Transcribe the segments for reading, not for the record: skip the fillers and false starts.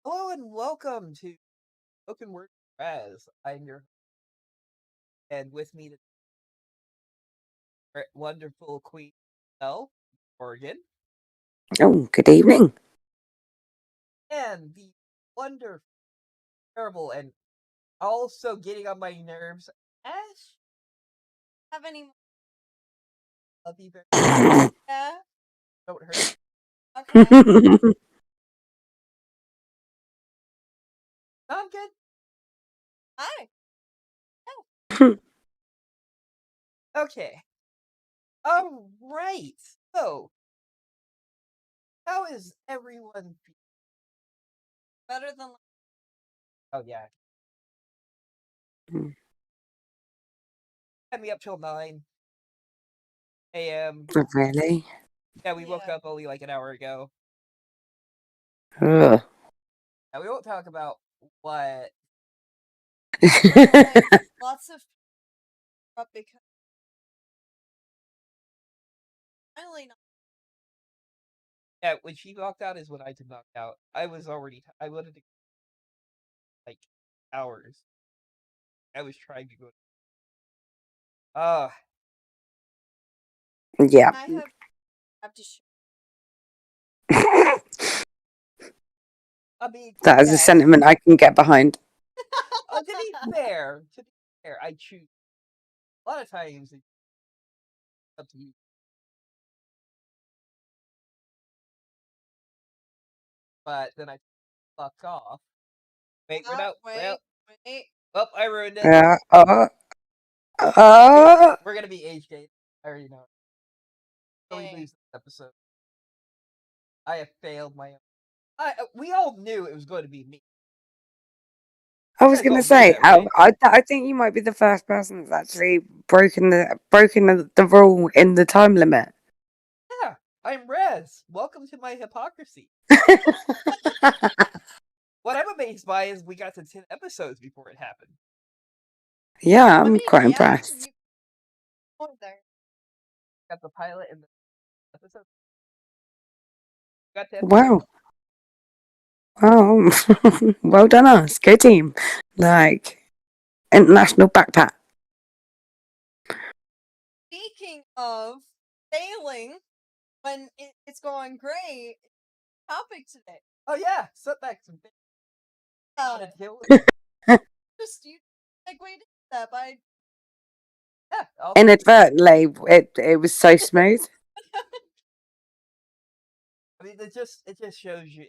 Hello and welcome to Spoken Word Raz. I'm your and with me the wonderful Queen L, Oregon, Oh, good evening. and the wonderful, terrible, and also getting on my nerves, Ash. Have any? Love you very Yeah. Don't hurt. Okay. Sound good? Hi. Okay. All right. So, how is everyone feeling? Better than. Oh yeah. Mm. Had me up till 9 a.m. Really? Yeah, we woke Yeah. up only like an hour ago. Ugh. Now we won't talk about what. Lots of. But because. Finally not. Yeah, when she knocked out is when I did knock out. I was already. I wanted to like hours. I was trying to go. Yeah. I have to. I mean, That is a yes. sentiment I can get behind. To be fair, I choose. A lot of times it's up to you. But then I fucked off. Wait, we're not. Wait. Oh, I ruined it. We're gonna be age gated. I already know. So we lose this episode. I have failed my own. We all knew it was going to be me. I was going to say, right? I think you might be the first person that's actually broken the rule in the time limit. Yeah, I'm Rez. Welcome to my hypocrisy. What I'm amazed by is we got to 10 episodes before it happened. Yeah, I'm quite impressed. Got the pilot and the episode. Got 10. Wow. Oh, well done us. Go team. Like, international backpack. Speaking of failing when it's going great, topic today. Oh yeah, setbacks and Just you segued that by. Yeah, Inadvertently, it was so smooth. I mean, it just shows you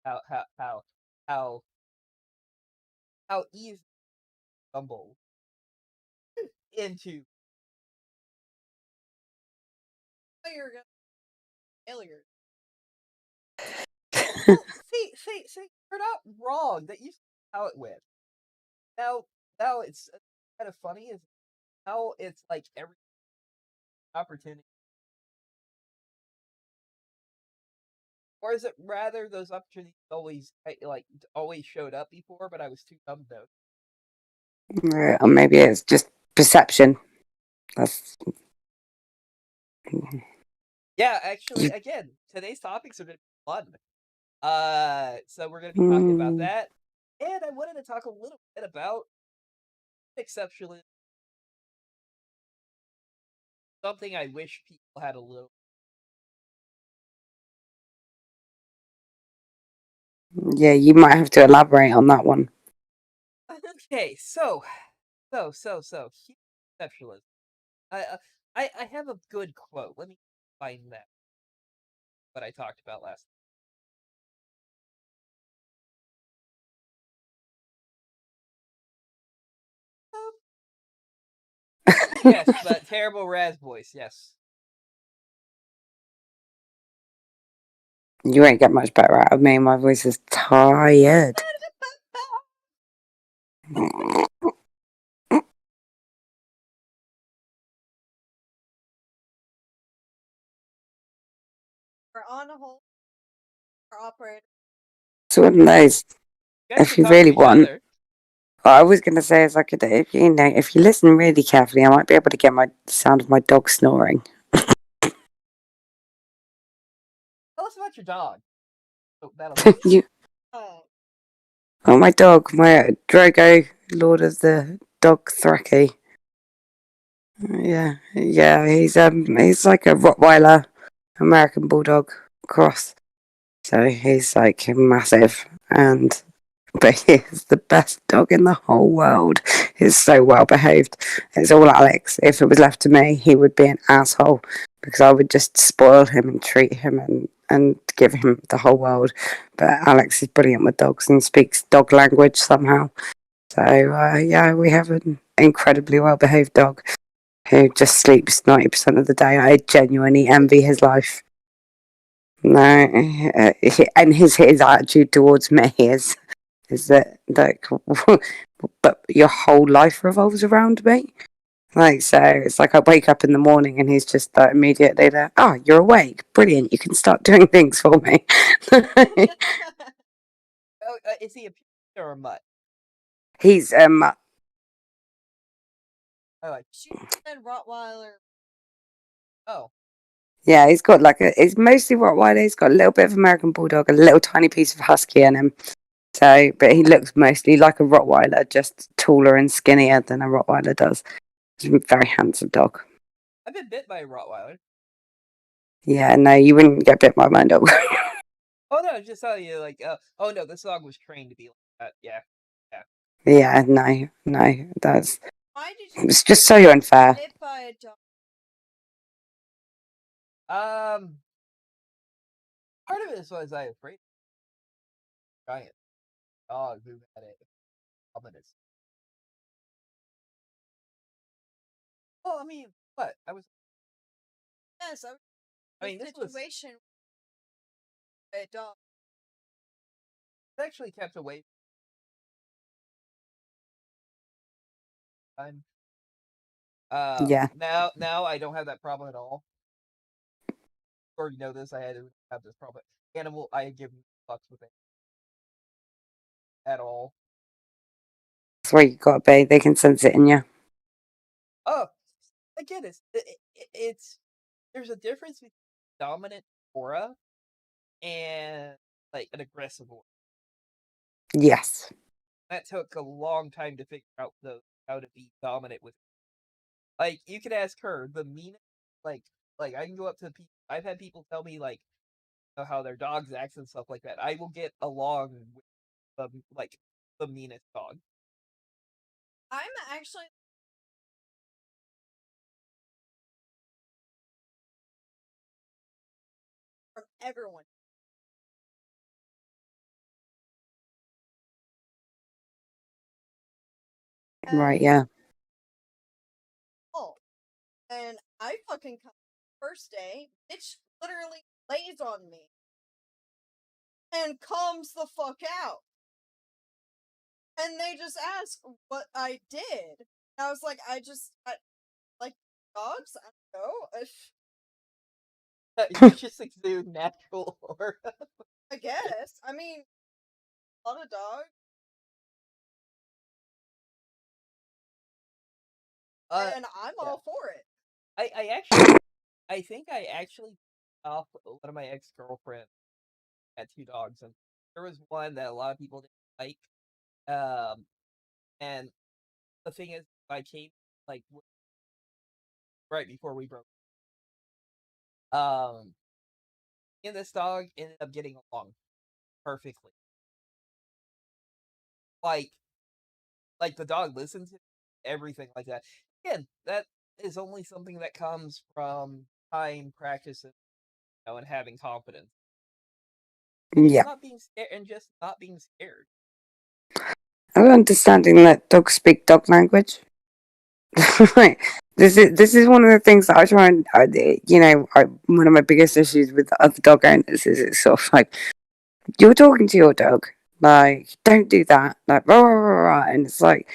how easy stumble into Failure. Well, see, you're not wrong. That used to be how it went. Now it's kind of funny is how it's like every opportunity, or is it rather those opportunities always showed up before, but I was too dumb to. Or maybe it's just perception. That's. Yeah, actually, again, today's topics are going to be fun. So we're going to be talking about that, and I wanted to talk a little bit about exceptionalism. Something I wish people had a little. Yeah, you might have to elaborate on that one. Okay, so exceptionalism. I have a good quote. Let me find that. What I talked about last. Yes, but terrible Raz voice. Yes. You won't get much better out of me. My voice is tired. We're on a hold. Our operator. So one of those. If you really want, what I was going to say is I could, if you listen really carefully, I might be able to get the sound of my dog snoring. Tell us about your dog. Oh, Oh. Oh, my dog, my Drogo, Lord of the Dog Thracky. Yeah, he's like a Rottweiler, American Bulldog cross. So he's like massive, but he's the best dog in the whole world. He's so well behaved. It's all Alex. If it was left to me, he would be an asshole because I would just spoil him and treat him and give him the whole world. But Alex is brilliant with dogs and speaks dog language somehow. So yeah, we have an incredibly well behaved dog who just sleeps 90% of the day. I genuinely envy his life. No, and his attitude towards me is that but your whole life revolves around me. Like, so it's like I wake up in the morning and he's just like immediately there. Oh, you're awake, brilliant! You can start doing things for me. Oh, is he a pit or a mutt? He's I like. She said Rottweiler. Oh, yeah, he's got like it's mostly Rottweiler. He's got a little bit of American Bulldog, a little tiny piece of Husky in him. So, but he looks mostly like a Rottweiler, just taller and skinnier than a Rottweiler does. He's a very handsome dog. I've been bit by a Rottweiler. Yeah, no, you wouldn't get bit by my dog. Oh no, just telling you, like, oh no, this dog was trained to be like that. Yeah. Yeah, no, that's Why did you it's just so unfair. get bit by a dog? Part of it was I afraid of giant dog who had a ominous. Well, I mean, what? Yes, I was I in mean, a this was situation with a dog. actually kept away from time. Yeah, Now I don't have that problem at all. Or you know this, I had to have this problem. Animal, I give fucks with it at all. that's where you gotta be. They can sense it in you. Oh, again, it's there's a difference between dominant aura and like an aggressive aura. Yes, That took a long time to figure out how to be dominant with. Like you could ask her the meanest. Like like I can go up to people. I've had people tell me like how their dogs act and stuff like that. I will get along with like the meanest dog. I'm actually from everyone. right. And Yeah, oh, and I fucking come first day, bitch literally lays on me and calms the fuck out. And they just ask what I did. And I was like, I like dogs. I don't know. You just exude natural aura. I guess. I mean, a lot of dogs, and I'm Yeah. all for it. I actually, I think I actually off one of my ex girlfriends had two dogs, and there was one that a lot of people didn't like. And the thing is, I came like right before we broke. Um, and this dog ended up getting along perfectly. Like, like the dog listens to everything like that. Again, that is only something that comes from time, practice, and having confidence, and yeah. just not being scared. I'm understanding that dogs speak dog language. Like, this is one of the things that I try and one of my biggest issues with other dog owners is it's sort of like you're talking to your dog, like don't do that, like rah, rah, rah, rah, and it's like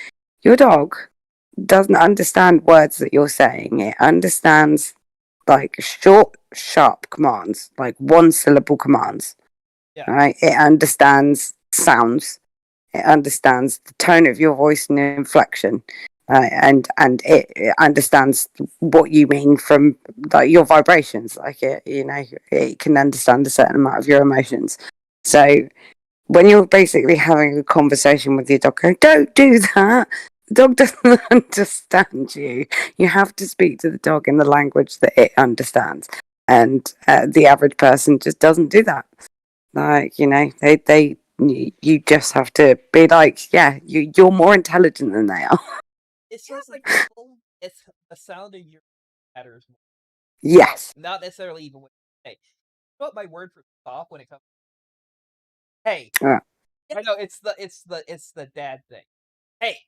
your dog doesn't understand words that you're saying. It understands like short, sharp commands, like one syllable commands. Yeah, Right? It understands sounds. It understands the tone of your voice and inflection, and it understands what you mean from like your vibrations. Like it can understand a certain amount of your emotions. So when you're basically having a conversation with your dog, go, don't do that. The dog doesn't understand you. You have to speak to the dog in the language that it understands. And the average person just doesn't do that. Like, you just have to be like, yeah, you're more intelligent than they are. It's just like people. It's the sound of your matters more. Yes. Not necessarily even when hey. You know what my word for stop when it comes hey. I know it's the dad thing. Hey.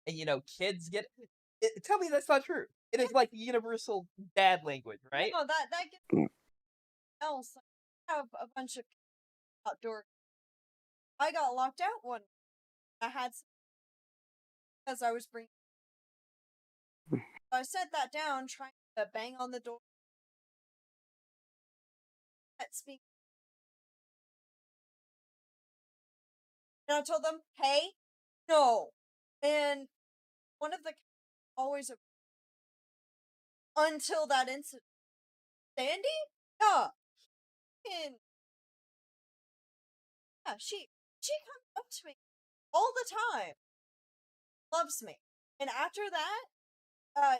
And kids get it, tell me that's not true. It is like the universal dad language, right? No, that gets else. I have a bunch of outdoor. I got locked out one. I had because I was bringing. I set that down, trying to bang on the door. Speak. And I told them, "Hey, no." And one of the always until that incident. Sandy? Yeah. And yeah, she comes up to me all the time. Loves me. And after that,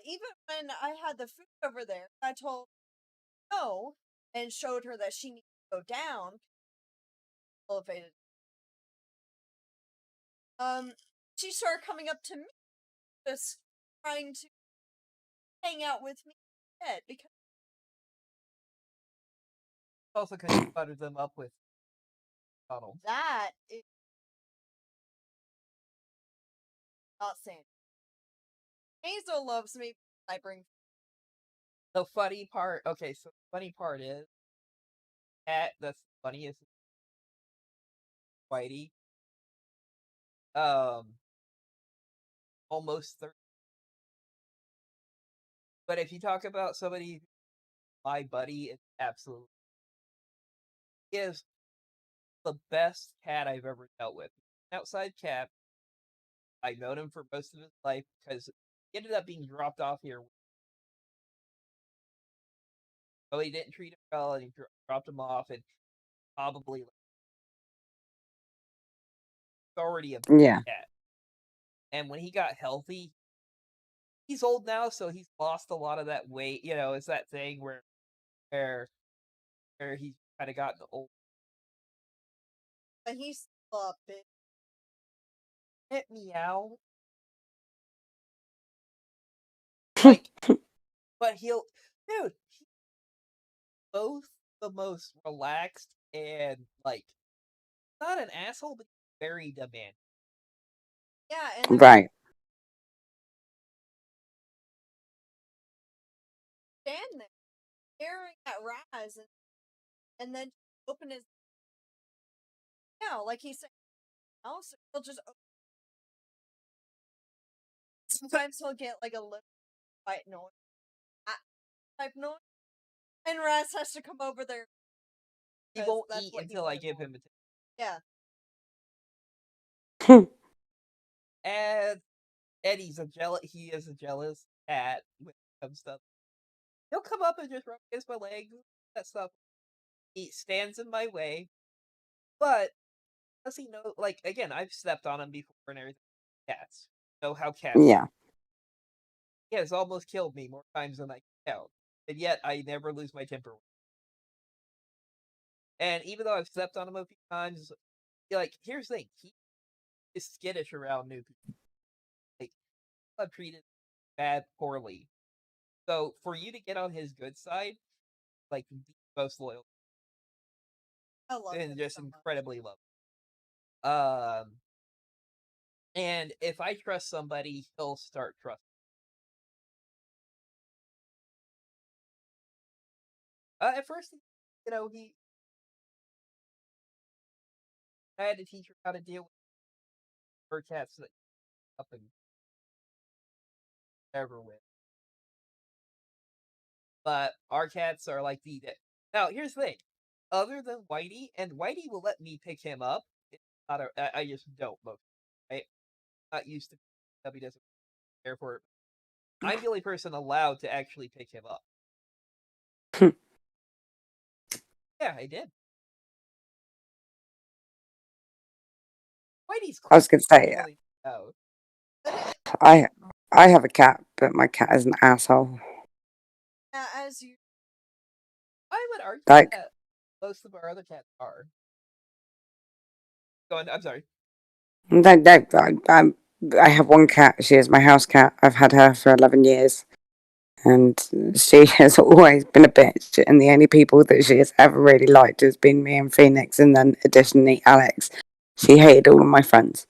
even when I had the food over there, I told no and showed her that she needs to go down. Elevated. She started coming up to me, just trying to hang out with me instead because Also, because you buttered them up with McDonald's. that is not Sandy. Hazel loves me. I bring. The funny part. Okay, so the funny part is, cat that's the funniest. Whitey. Almost 30. But if you talk about somebody, my buddy, it's absolutely is the best cat I've ever dealt with. Outside cat, I've known him for most of his life because he ended up being dropped off here. Well, he didn't treat him well, and he dropped him off, and probably already a Yeah. cat. And when he got healthy, he's old now, so he's lost a lot of that weight. It's that thing where where he's kind of gotten old. But he's a bit. Hit me out. Like, but dude, he's both the most relaxed and like not an asshole, but very demanding. Yeah, and then Right. stand there staring at Raz and then open his like he said else he'll just sometimes he'll get like a little white noise type noise and Raz has to come over there. He won't eat until I give him attention. Yeah. And Eddie's he is a jealous cat when it comes to stuff. He'll come up and just rub against my legs, that stuff. He stands in my way, but does he know? Like again, I've stepped on him before and everything. Cats know how cats. Yeah. He has almost killed me more times than I can count, and yet I never lose my temper. And even though I've stepped on him a few times, like here's the thing, he is skittish around new people. Like I'm treated poorly. So for you to get on his good side, like the most loyal. I love and just so incredibly loved. And if I trust somebody, he'll start trusting. At first, I had to teach her how to deal with her cats that up and ever with. But our cats are like the. Now here's the thing. Other than Whitey, and Whitey will let me pick him up. It's not I just don't most. Right? Not used to. He doesn't care for it. I'm the only person allowed to actually pick him up. Yeah, I did. Whitey's I cool. was gonna say Really, oh, I I have a cat, but my cat is an asshole. as you I would argue Like that most of our other cats are. Go on. I'm sorry. no, no, I have one cat. She is my house cat. I've had her for 11 years, and she has always been a bitch. And the only people that she has ever really liked has been me and Phoenix, and then additionally Alex. She hated all of my friends.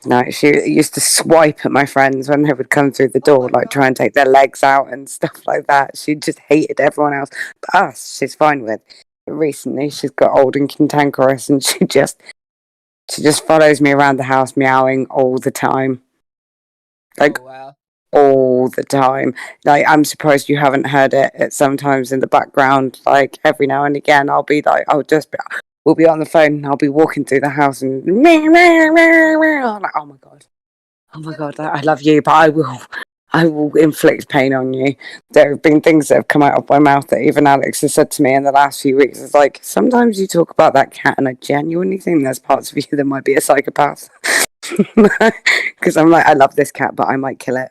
No, she used to swipe at my friends when they would come through the oh door, my like try god. and take their legs out and stuff like that. She just hated everyone else. But us, she's fine with. But recently, she's got old and cantankerous, and she just follows me around the house, meowing all the time, like Oh wow. all the time. Like I'm surprised you haven't heard it. It sometimes in the background, like every now and again, I'll be like, we'll be on the phone, and I'll be walking through the house, and meow, meow, meow, meow. I'm like, oh my god. Oh my god, I love you, but I will inflict pain on you. There have been things that have come out of my mouth that even Alex has said to me in the last few weeks. It's like, sometimes you talk about that cat, and I genuinely think there's parts of you that might be a psychopath. Because I'm like, I love this cat, but I might kill it.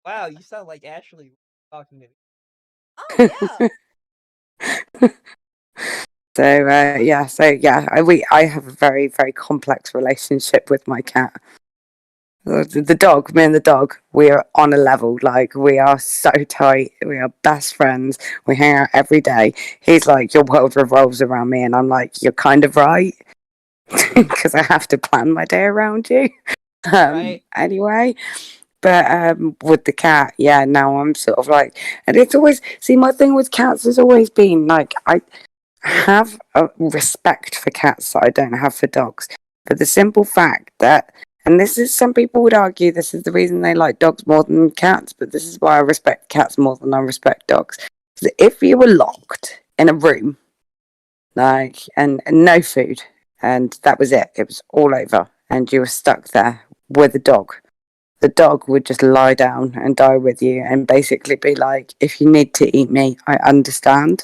Wow, you sound like Ashley talking to me. Oh yeah. I have a very very complex relationship with my cat. The dog, me and the dog, we are on a level. Like, we are so tight. We are best friends. We hang out every day. He's like, your world revolves around me. And I'm like, you're kind of right. Because I have to plan my day around you. Right. Anyway. But with the cat, yeah, now I'm sort of like, and it's always, see, my thing with cats has always been like, I have a respect for cats that I don't have for dogs. For the simple fact that, and this is, some people would argue this is the reason they like dogs more than cats, but this is why I respect cats more than I respect dogs. So if you were locked in a room, like, and no food, and that was it was all over, and you were stuck there with a dog, the dog would just lie down and die with you and basically be like, if you need to eat me, I understand.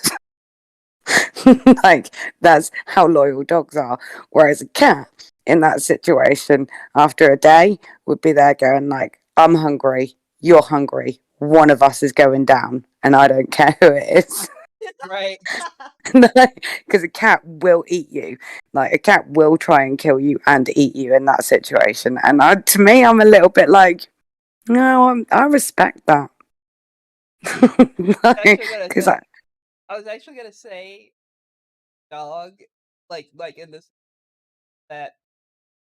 Like, that's how loyal dogs are. Whereas a cat in that situation, after a day, would be there going like, I'm hungry, you're hungry, one of us is going down, and I don't care who it is. Right. Because a cat will eat you. Like, a cat will try and kill you and eat you in that situation. And to me, I'm a little bit like, no, I respect that. Actually, gonna Because say. I was actually gonna say dog, like in this that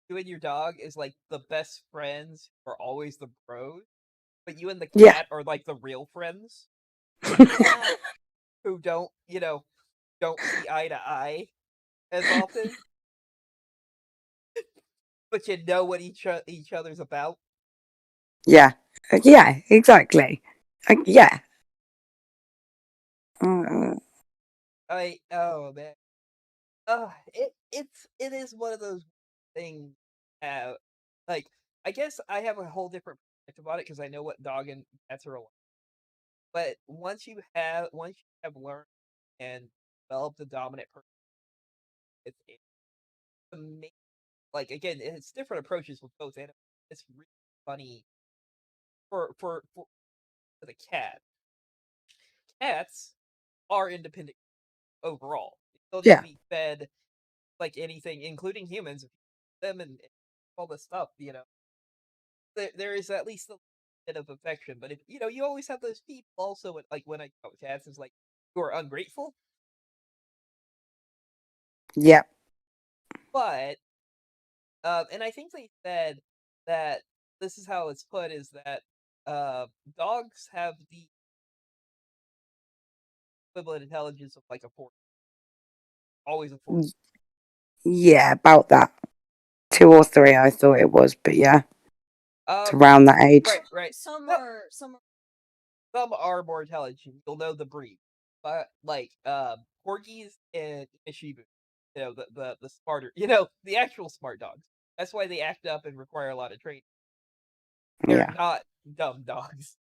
you and your dog is like the best friends who are always the bros, but you and the yeah, cat are like the real friends Yeah. who don't see eye to eye as often, but you know what each other's about. yeah, yeah, exactly. Yeah. Uh, Oh man, it is one of those things. Uh, like I guess I have a whole different perspective on it because I know what dog and cats are like. But once you have learned and developed a dominant person, it's amazing. Like again, it's different approaches with both animals. It's really funny for the cat. Cats are independent overall. They still need to yeah, be fed like anything, including humans. Them and all this stuff, there is at least a bit of affection. But if you always have those people also. Like when I talk with cats, is like who are ungrateful, yeah, but and I think they said that this is how it's put is that dogs have the equivalent intelligence of like a 4, always a 4. yeah, about that. 2 or 3, I thought it was, but yeah, it's Um, around that age. right. Some are Some are more intelligent. You'll know the breed, but like corgis and Shiba, the smarter, the actual smart dogs. That's why they act up and require a lot of training. They're Yeah, not dumb dogs.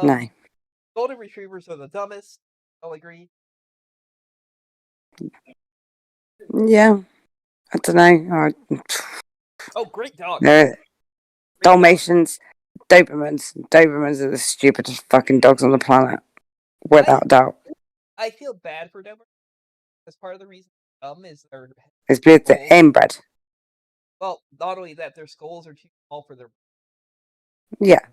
no, Um, golden retrievers are the dumbest. I'll agree. yeah. I don't know. Oh, great dog. They're Great dog. Dalmatians, Dobermans. Dobermans are the stupidest fucking dogs on the planet, without doubt. I feel bad for Dobermans because part of the reason is their It's because they're skulls. inbred. Well, not only that, their skulls are too small for their. Yeah,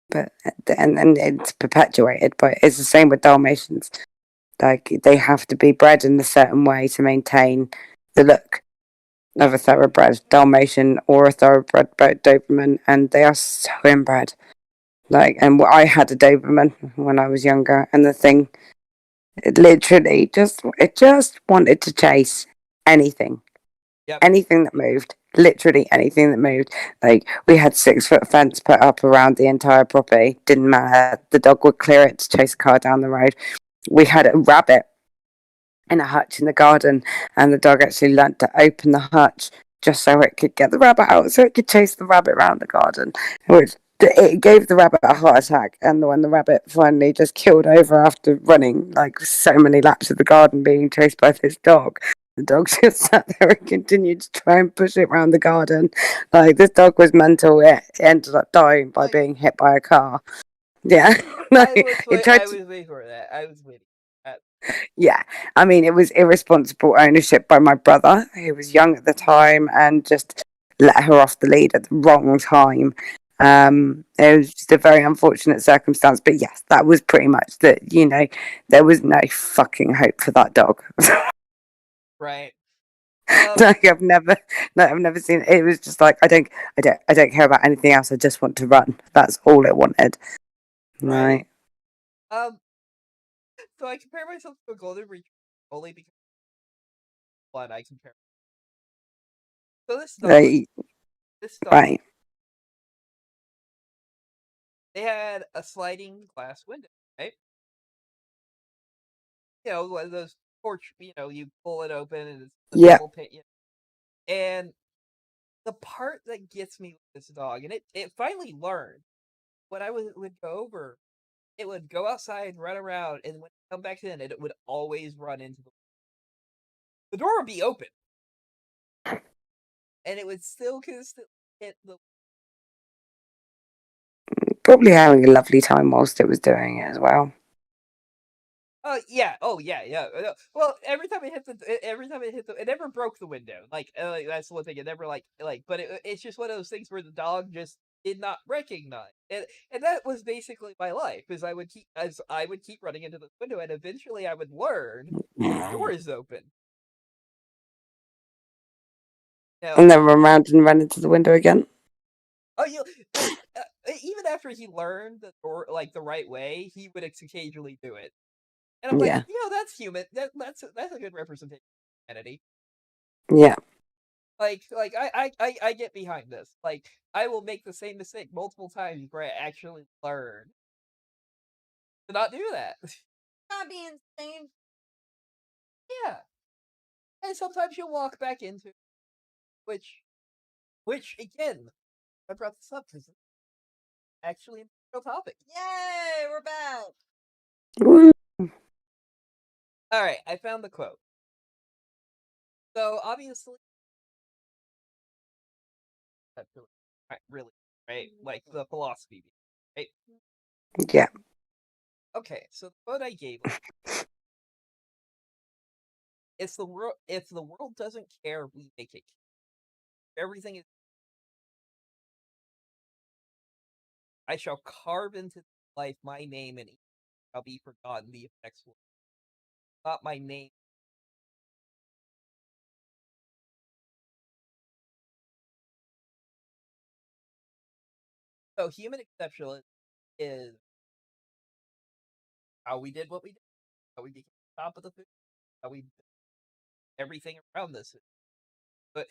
but and it's perpetuated. But it's the same with Dalmatians. Like they have to be bred in a certain way to maintain the look of a thoroughbred Dalmatian or a thoroughbred Doberman, and they are so inbred. Like, and I had a Doberman when I was younger, and the thing, it literally just wanted to chase anything, Yep. anything that moved. Literally anything that moved. Like we had 6 foot fence put up around the entire property. Didn't matter. The dog would clear it to chase a car down the road. We had a rabbit in a hutch in the garden, and the dog actually learnt to open the hutch just so it could get the rabbit out, so it could chase the rabbit around the garden, which it gave the rabbit a heart attack. And when the rabbit finally just killed over after running like so many laps of the garden being chased by this dog, the dog just sat there and continued to try and push it around the garden. Like, this dog was mental. It ended up dying by being hit by a car. Yeah. I was It tried to, waiting for that. I was waiting. yeah, I mean, it was irresponsible ownership by my brother, who was young at the time and just let her off the lead at the wrong time. It was just a very unfortunate circumstance, but yes, that was pretty much that. There was no fucking hope for that dog. Right. Like, I've never seen it. It was just like, I don't care about anything else. I just want to run. That's all it wanted. Right. Right. So I compare myself to a golden retriever only because one I compare. So this dog, Right. they had a sliding glass window, right? One of those porch. You pull it open and it's the Yeah. double pane. And the part that gets me with this dog, and it finally learned when I would go over, it would go outside, run around, and when it come back in, it would always run into the door would be open, and it would still consistently hit the. Probably having a lovely time whilst it was doing it as well. Oh yeah, yeah. Well, every time it hit it never broke the window. Like, that's the one thing. It never but it's just one of those things where the dog just did not recognize, and that was basically my life. I would keep running into the window, and eventually I would learn the door is open. And then run around and run into the window again. Oh, even after he learned the door the right way, he would occasionally do it. And I'm like, Yeah. that's human. That's a good representation of humanity. Yeah. I get behind this. Like, I will make the same mistake multiple times before I actually learn to not do that. Not be insane. Yeah, and sometimes you'll walk back into which again, I brought this up because it's actually a real topic. Yay, we're back. Woo. All right, I found the quote. So obviously, really, right? Like the philosophy, right? Yeah. Okay, so the quote I gave it's the world. If the world doesn't care, we make it. Everything is. I shall carve into life my name, and it shall be forgotten. The effects will not my name. So human exceptionalism is how we did what we did, how we became top of the food, how we everything around this. But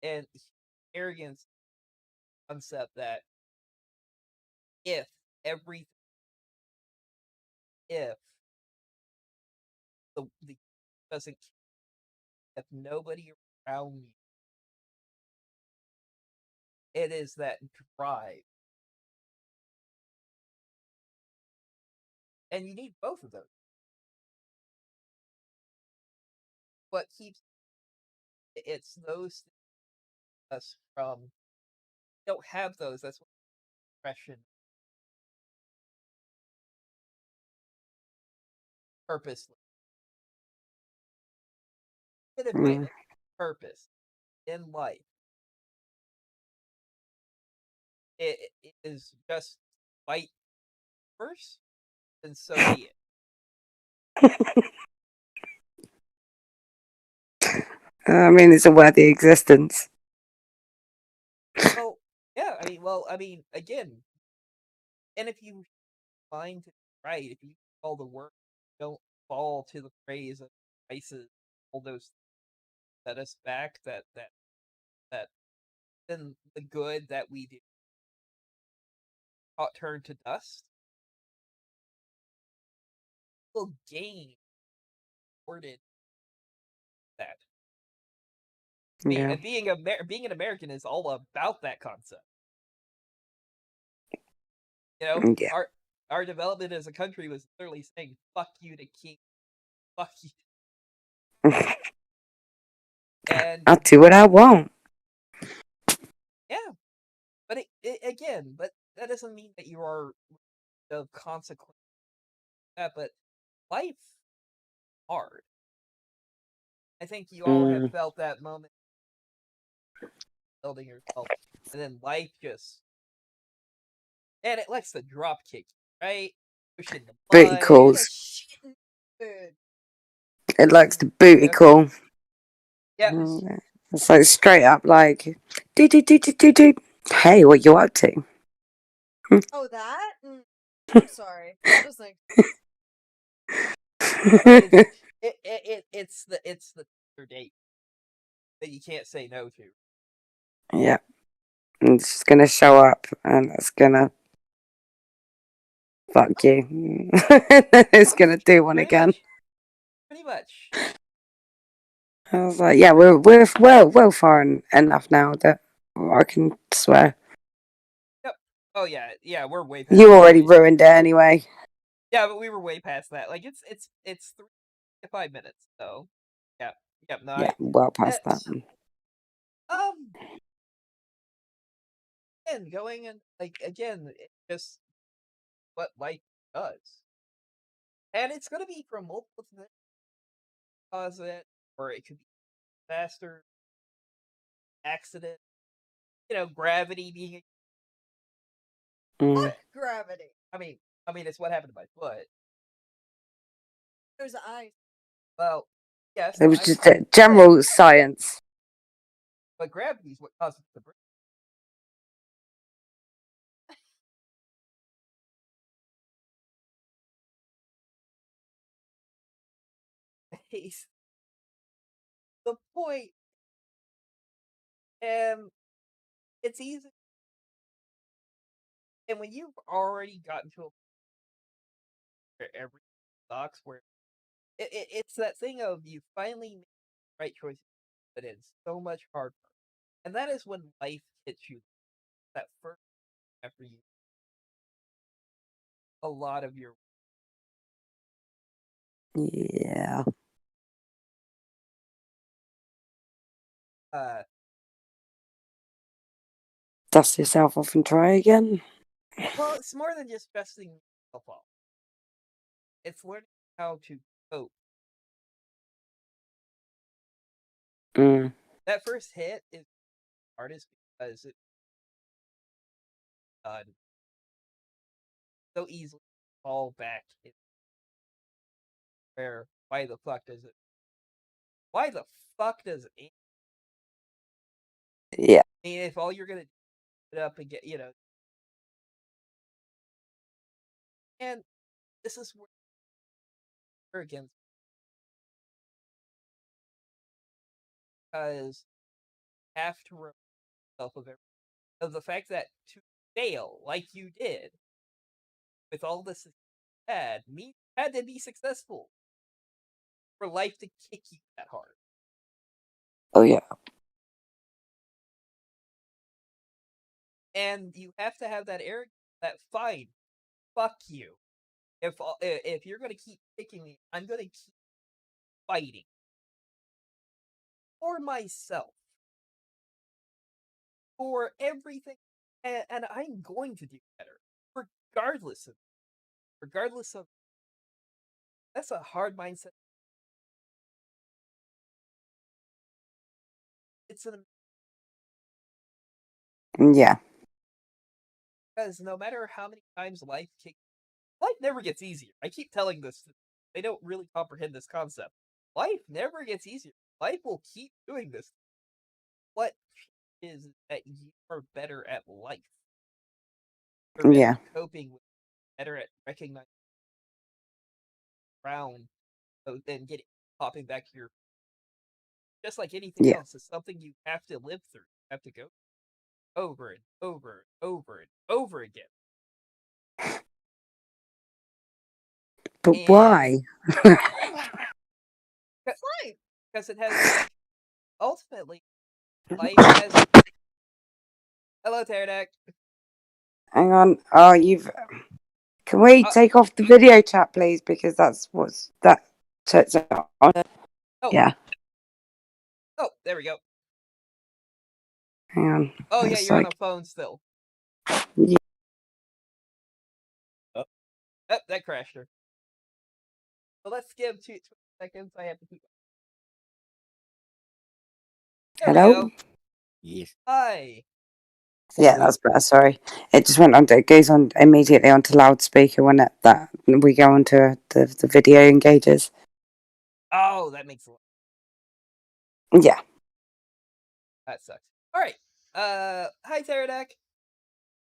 and arrogance concept that if every if the doesn't if nobody around you, it is that drive, and you need both of those. What keeps it's those us from don't have those. That's what depression purposely. Even if I Mm. purpose in life, it is just fight first, and so be it. I mean, it's a worthy existence. Well, yeah, I mean, again, and if you find it right, if you do all the work, don't fall to the praise of vices, all those set us back. That then the good that we do turn to dust. Will gain rewarded that. Yeah, Being an American is all about that concept. You know, yeah. our development as a country was literally saying "fuck you" to king, fuck you, and I'll do what I want. yeah. But again, but that doesn't mean that you are the consequence of that. But life hard. I think you all have Mm. felt that moment building yourself, and then life just and it likes to drop kick you, right? Push in the Booty mud. And a calls. shit food. It likes to booty Yep. call. Yep. Mm. It's like straight up like, do. Hey, what you up to? Oh, that? I'm sorry. Just like, It's it's the Tinder date that you can't say no to. Yeah, it's just gonna show up and it's gonna fuck oh, you. It's gonna do one Pretty again. much. Pretty much. I was like, yeah, we're well far enough now that I can swear. Yep. Oh yeah, yeah. We're way You past that already point. ruined it anyway. Yeah, but we were way past that. Like it's 3 to 5 minutes. So yeah, yep. No, Yeah, well eh, past that. um, and going and like again, it's just what life does, and it's gonna be from multiple things cause it, or it could be disaster, accident. Gravity being. Mm. fuck gravity. I mean, it's what happened to my foot. There's eyes. Well, yes, It the was ice just causes a the break, general science. but gravity is what causes the break. The point, and it's easy. And when you've already gotten to a point where everything sucks, where it's that thing of you finally make the right choices, but it's so much harder. And that is when life hits you that first after you a lot of your Yeah. uh Dust yourself off and try again. well, it's more than just stressing yourself off. It's learning how to cope. Mm. That first hit is hardest because it's so easily fall back in where why the fuck does it Yeah. I mean if all you're gonna get up and get and this is where against because you have to remind yourself of the fact that to fail like you did with all this had me had to be successful for life to kick you that hard. Oh yeah. And you have to have that arrogance that fine, fuck you. If you're gonna keep kicking me, I'm gonna keep fighting. for myself, for everything, and I'm going to do better, regardless of, regardless of. That's a hard mindset. It's an Yeah. because no matter how many times life never gets easier. I keep telling this, they don't really comprehend this concept. Life never gets easier. Life will keep doing this. What is that you are better at life? You're better Yeah. at coping with, better at recognizing around, than getting popping back to your. Just like anything Yeah. else, it's something you have to live through. You have to go over and over and over and over again. But And why? It's life. because it has ultimately life has. Hello, Pterodact. Hang on. Oh, you've. Can we Uh, take off the video chat, please? Because that's what's that. Turns on. oh, Yeah. oh, there we go. Hang on. Oh yeah, It's you're on a like. phone still. Yeah. Oh, oh that crashed her. So let's give 20 seconds. I have to keep. There we Hello. go. Yes. Hi. Yeah, that's better. Sorry, it just went on. It goes on immediately onto loudspeaker when that we go onto the video engages. Oh, that makes a lot. Yeah. That sucks. All right. Hi, Pterodact.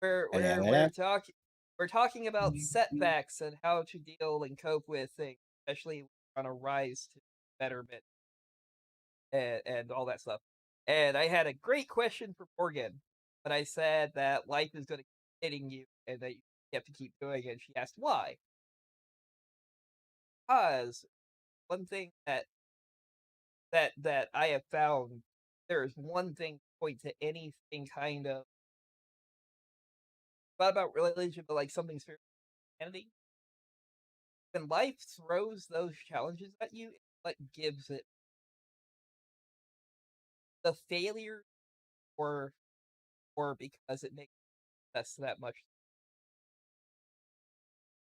We're talking about setbacks and how to deal and cope with things, especially on a rise to betterment and all that stuff. And I had a great question for Morgan, but I said that life is going to keep hitting you and that you have to keep doing it. And she asked why. Because one thing that I have found, there is one thing to point to anything kind of not about religion, but like something spiritual, humanity. When life throws those challenges at you, what gives it the failure, or because it makes us that much.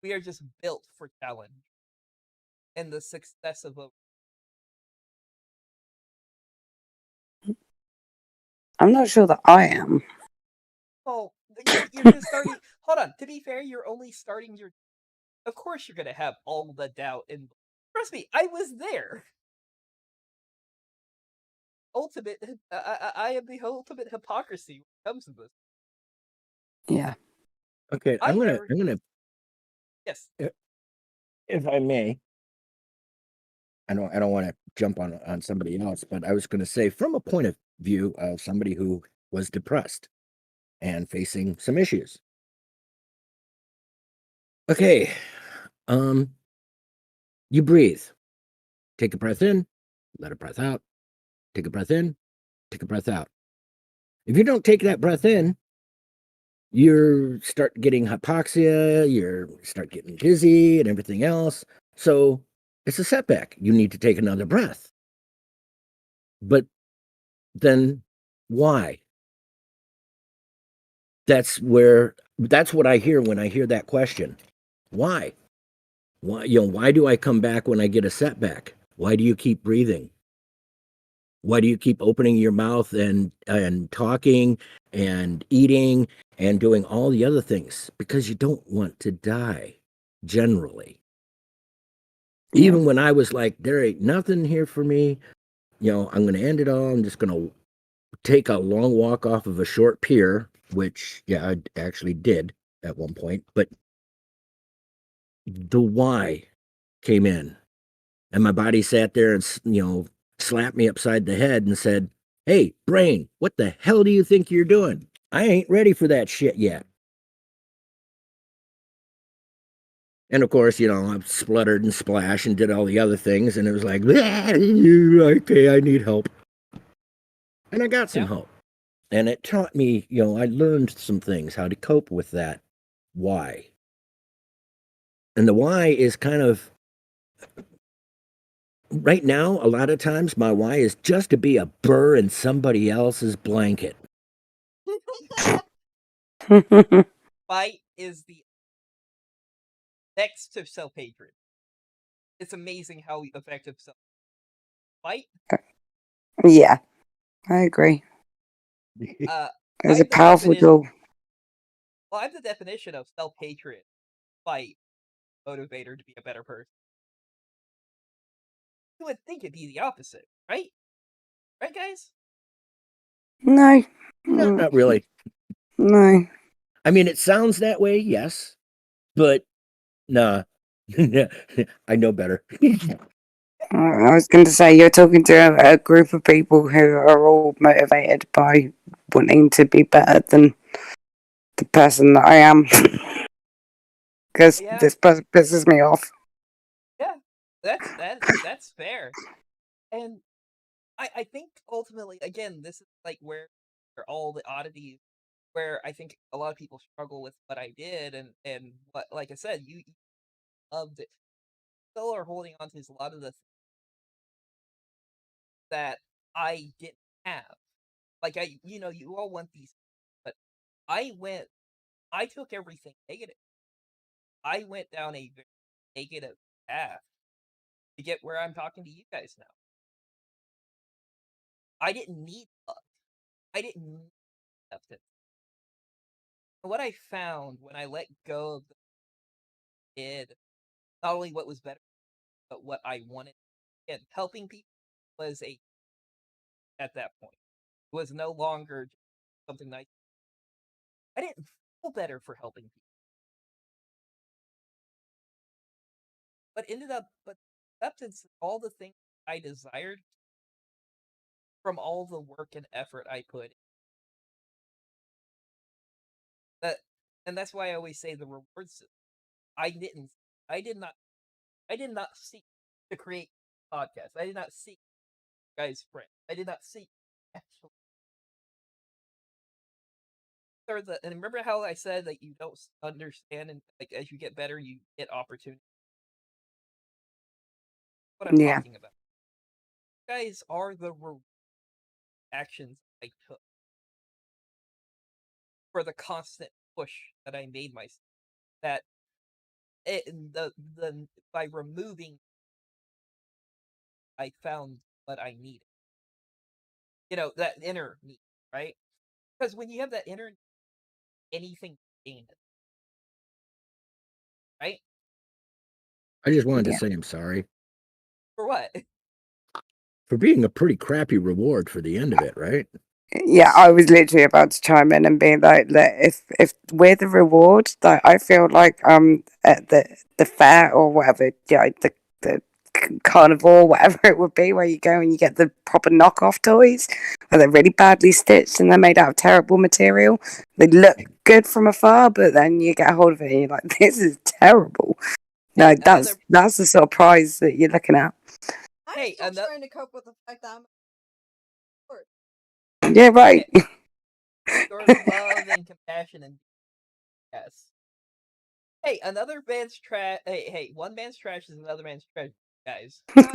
We are just built for challenge and the success of a. I'm not sure that I am. Oh, you're just starting. Hold on. To be fair, you're only starting your. Of course, you're gonna have all the doubt, and trust me, I was there. Ultimate, I am the ultimate hypocrisy when it comes to this. Yeah. Okay, I never. I'm gonna, Yes. if I may, I don't want to jump on somebody else, but I was going to say, from a point of view of somebody who was depressed and facing some issues. Okay, um, you breathe, take a breath in, let a breath out, take a breath in, take a breath out. If you don't take that breath in, you start getting hypoxia, you start getting dizzy and everything else. So it's a setback. You need to take another breath. But then why? That's what I hear when I hear that question. Why? Why, why do I come back when I get a setback? Why do you keep breathing? Why do you keep opening your mouth and talking and eating and doing all the other things? Because you don't want to die, generally. Yeah. Even when I was like, there ain't nothing here for me, I'm going to end it all. I'm just going to take a long walk off of a short pier, which, yeah, I actually did at one point. But the why came in, and my body sat there and, slapped me upside the head and said, "Hey, brain, what the hell do you think you're doing? I ain't ready for that shit yet." And of course, I spluttered and splashed and did all the other things, and it was like, okay, I need help. And I got some Yeah. help. And it taught me, I learned some things, how to cope with that why. And the why is kind of right now, a lot of times my why is just to be a burr in somebody else's blanket. Fight is the next to self-hatred. It's amazing how effective fight. Yeah, I agree. It's a I'm the powerful definition. tool. Well, I'm the definition of self-hatred. Fight motivator to be a better person. You would think it'd be the opposite, right? Right, guys? No, No, not really. no. I mean, it sounds that way, yes, but nah. I know better. I was going to say you're talking to a group of people who are all motivated by wanting to be better than the person that I am, because Yeah, this person pisses me off. yeah. That's fair. And I think ultimately, again, this is like where all the oddities, where I think a lot of people struggle with what I did, and what, like I said, you loved it. Still are holding on to a lot of the things that I didn't have. Like you all want these, but I went, I took everything negative. I went down a very negative path to get where I'm talking to you guys now. I didn't need love. I didn't need acceptance. And what I found when I let go of the kid, not only what was better, but what I wanted, and helping people was a at that point. It was no longer just something nice. I didn't feel better for helping people, but acceptance, all the things I desired from all the work and effort I put in. That, and that's why I always say the reward system. I didn't, I did not, I did not seek to create podcasts. I did not seek guys friends. I did not seek actually. And remember how I said that you don't understand, and like as you get better, you get opportunity. What I'm Yeah, talking about. You guys are the actions I took for the constant push that I made myself. That the by removing, I found what I needed. That inner need, right? Because when you have that inner, anything gained, right? I just wanted to yeah, say I'm sorry For what? for being a pretty crappy reward for the end of it, right? yeah. I was literally about to chime in and be like, look, if we're the reward, like I feel like at the fair or whatever, yeah, the carnivore, whatever it would be, where you go and you get the proper knockoff toys, where they're really badly stitched and they're made out of terrible material. They look good from afar, but then you get a hold of it and you're like, this is terrible. Hey, No, that's the sort of prize that you're looking at. I'm hey, still trying to cope with the fact that I'm Yeah, right. hey, your love and compassion, and yes. Hey, another man's trash. Hey, one man's trash is another man's treasure, guys. no.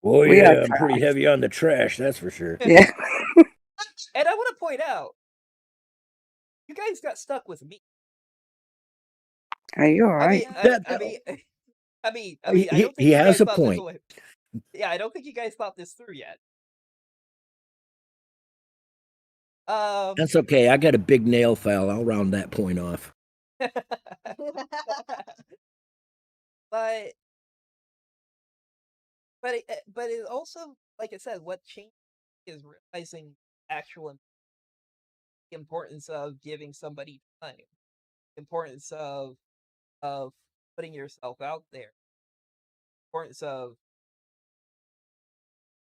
Oh We are yeah, I'm pretty trash. heavy on the trash, that's for sure. And Yeah. I want to point out, you guys got stuck with me. Are you all I mean, right? I mean, I He don't think you has guys a thought this point. away. Yeah, I don't think you guys thought this through yet. Um, That's okay. I got a big nail file. I'll round that point off. but but it also, like I said, what changed is realizing actual importance of giving somebody time, importance of putting yourself out there, importance of,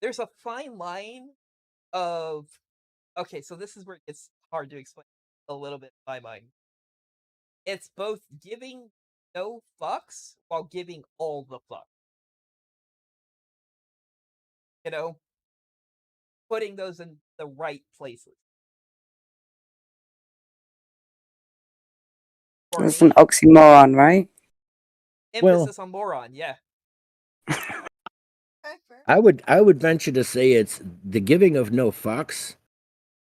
there's a fine line of, okay, so this is where it gets hard to explain a little bit in my mind. It's both giving no fucks while giving all the fuck. You know, putting those in the right places. For That's an me, oxymoron, right? Well, Emphasis on moron, yeah. Okay, fair. I would venture to say it's the giving of no fucks,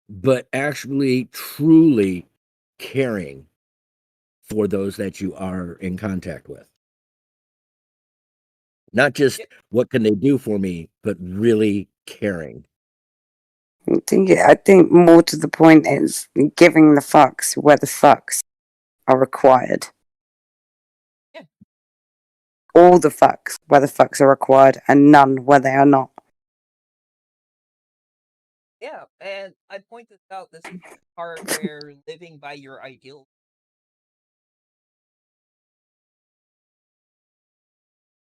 but actually truly caring for those that you are in contact with. Not just Yeah, what can they do for me, but really caring. I think more to the point is giving the fucks where the fucks are required. yeah, All the fucks where the fucks are required, and none where they are not. yeah. And I point this out, this part where living by your ideals.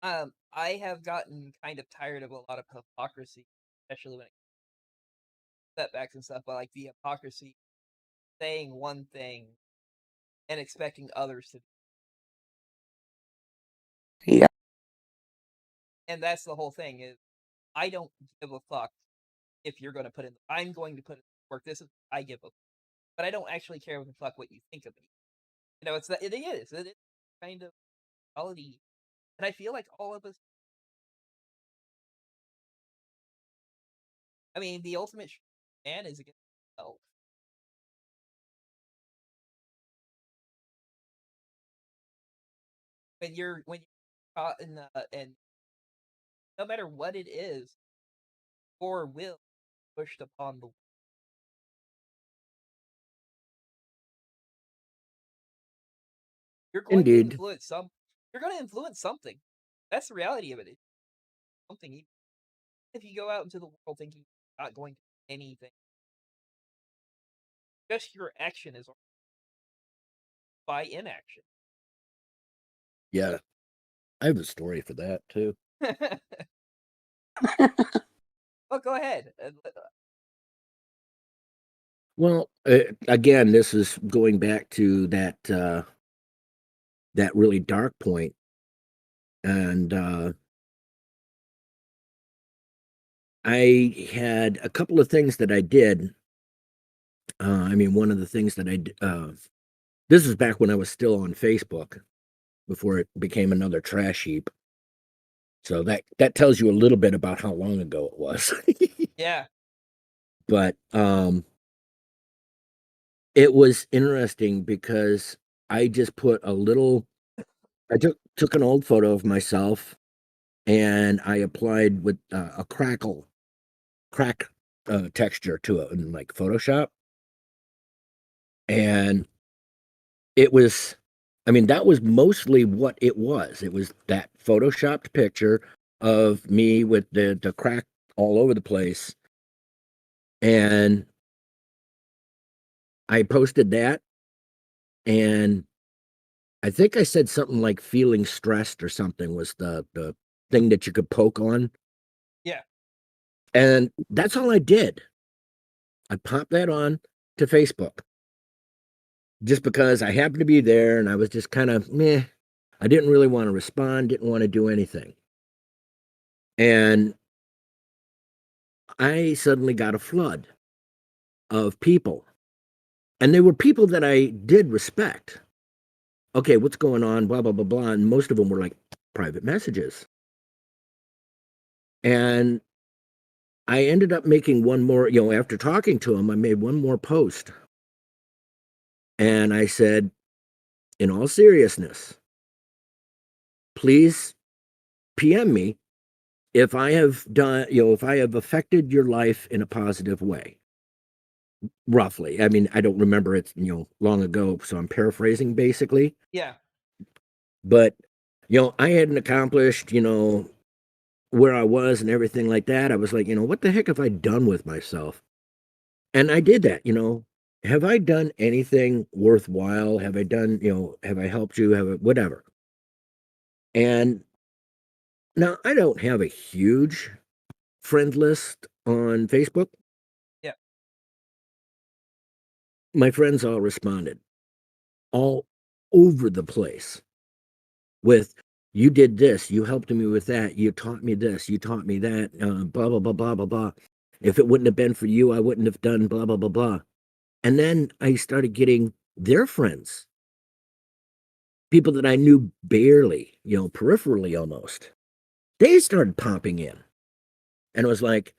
I have gotten kind of tired of a lot of hypocrisy, especially when it comes to setbacks and stuff, but like the hypocrisy saying one thing and expecting others to. Yeah. And that's the whole thing is I don't give a fuck if you're going to put in. I'm going to put in work. This is I give a, but I don't actually care what the fuck what you think of me. You know, it's that it is. It is kind of quality, and I feel like all of us. I mean, the ultimate man is against himself. When you're caught in the and no matter what it is, your will pushed upon the. You're going to Indeed. influence some. You're going to influence something. That's the reality of it. It's something. Even if you go out into the world thinking you're not going to do anything, just your action is by inaction. Yeah. I have a story for that too. Well, go ahead. Well, again, this is going back to that really dark point, and I had a couple of things that I did. I mean, one of the things that this is back when I was still on Facebook before it became another trash heap. So that tells you a little bit about how long ago it was. Yeah. But it was interesting because I just put a little. I took an old photo of myself and I applied with a crack texture to it in like Photoshop, and it was. I mean, that was mostly what it was. It was that photoshopped picture of me with the crack all over the place, and I posted that, and I think I said something like feeling stressed or something was the thing that you could poke on. Yeah. And that's all I did. I popped that on to Facebook just because I happened to be there and I was just kind of meh. I didn't really want to respond, didn't want to do anything. And I suddenly got a flood of people. And they were people that I did respect. Okay, what's going on? Blah, blah, blah, blah. And most of them were like private messages. And I ended up making one more, after talking to him, I made one more post. And I said, in all seriousness, please PM me if I have done, if I have affected your life in a positive way. Roughly. I mean, I don't remember it, long ago, so I'm paraphrasing basically. Yeah. But, I hadn't accomplished, where I was and everything like that. I was like, what the heck have I done with myself? And I did that, have I done anything worthwhile? Have I done, have I helped you? Have I, whatever. And now I don't have a huge friend list on Facebook. Yeah. My friends all responded all over the place with, you did this, you helped me with that, you taught me this, you taught me that, blah, blah, blah, blah, blah, blah. If it wouldn't have been for you, I wouldn't have done blah, blah, blah, blah. And then I started getting their friends people that I knew barely, peripherally almost, they started popping in. And it was like,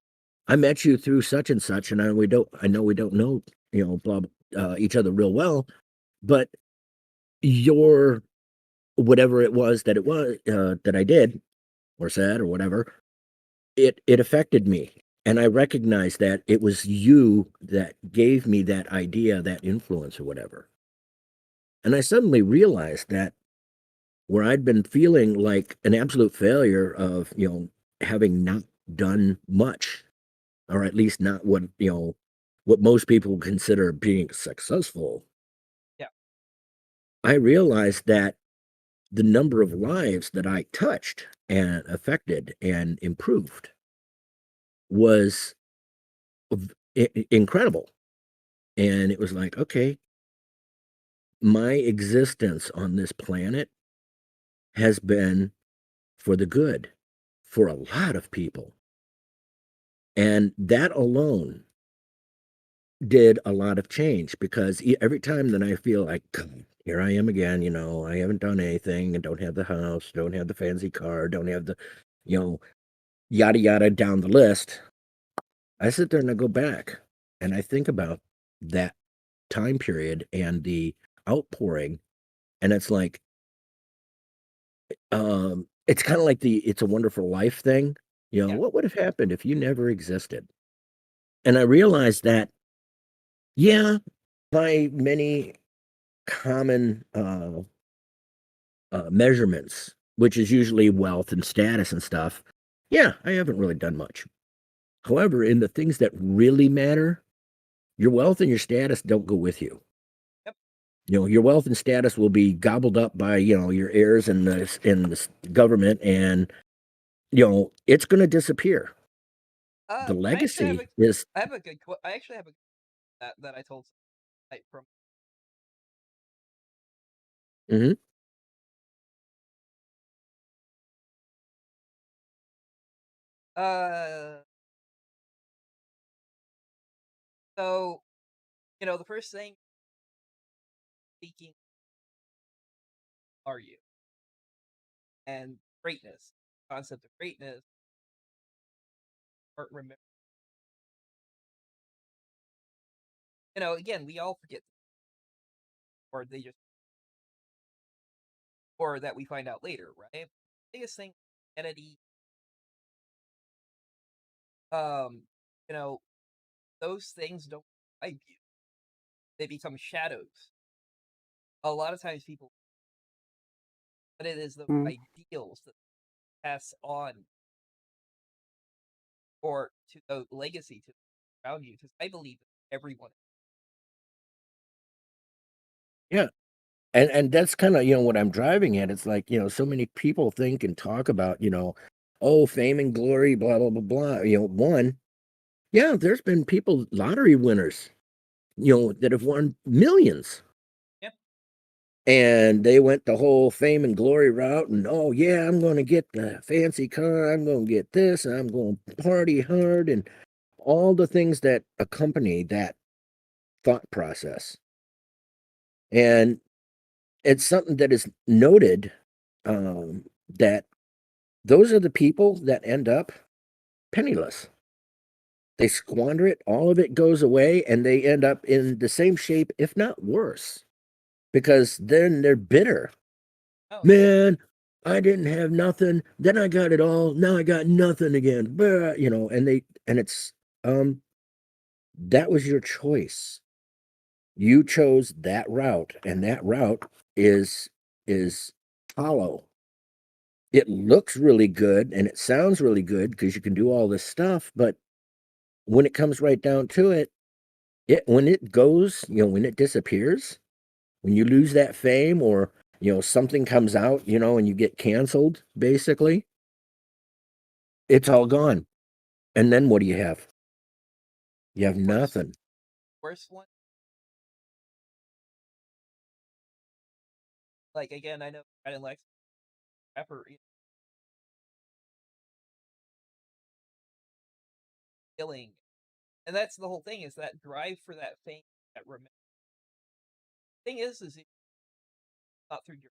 I met you through such and such, and I know we don't know, blah, each other real well, but your whatever it was that I did or said or whatever, it affected me. And I recognized that it was you that gave me that idea, that influence or whatever. And I suddenly realized that where I'd been feeling like an absolute failure of, having not done much, or at least not what most people consider being successful. Yeah. I realized that the number of lives that I touched and affected and improved was incredible. And it was like, okay, my existence on this planet has been for the good for a lot of people. And that alone did a lot of change because every time that I feel like, "God, here I am again, I haven't done anything and don't have the house, don't have the fancy car, don't have the, you know, yada yada down the list." I sit there and I go back and I think about that time period and the outpouring. And it's like, it's kind of like the It's a Wonderful Life thing. Yeah. What would have happened if you never existed? And I realized that, yeah, by many common measurements, which is usually wealth and status and stuff, yeah, I haven't really done much. However, in the things that really matter, your wealth and your status don't go with you. Yep. Your wealth and status will be gobbled up by, your heirs and the government, and it's going to disappear. The I actually have legacy is. a good I actually have a that I told from Mhm. uh so the first thing speaking are you and greatness concept of greatness or remember again we all forget or they just or that we find out later, right? Biggest thing identity um you know those things don't like you, they become shadows a lot of times people, but it is the Mm. ideals that pass on or to the legacy to around you because I believe that everyone. Yeah. And that's kind of, what I'm driving at. It's like, so many people think and talk about, oh, fame and glory, blah, blah, blah, blah. One, yeah, there's been people, lottery winners, that have won millions. Yep. And they went the whole fame and glory route. And, oh, yeah, I'm going to get the fancy car. I'm going to get this. And I'm going to party hard. And all the things that accompany that thought process. And it's something that is noted, that those are the people that end up penniless. They squander it, all of it goes away, and they end up in the same shape, if not worse, because then they're bitter. Oh yeah. Man, I didn't have nothing, then I got it all, now I got nothing again. Blah, and it's that was your choice. You chose that route, and that route is hollow. It looks really good and it sounds really good because you can do all this stuff, but when it comes right down to it, when it goes, when it disappears, when you lose that fame, or something comes out, and you get canceled, basically, it's all gone. And then what do you have? You have worst nothing. worst one, like again I know I didn't like rapper killing, and that's the whole thing is that drive for that fame that remember thing is it's not through your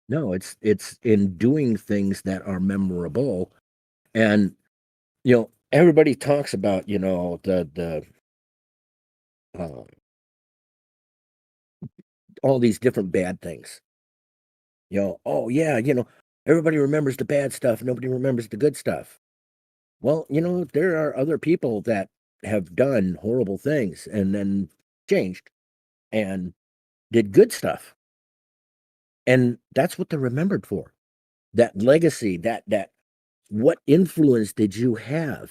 No, it's in doing things that are memorable. And everybody talks about the uh, all these different bad things. Oh yeah, everybody remembers the bad stuff, nobody remembers the good stuff. Well, there are other people that have done horrible things and then changed and did good stuff. And that's what they're remembered for. That legacy, that what influence did you have?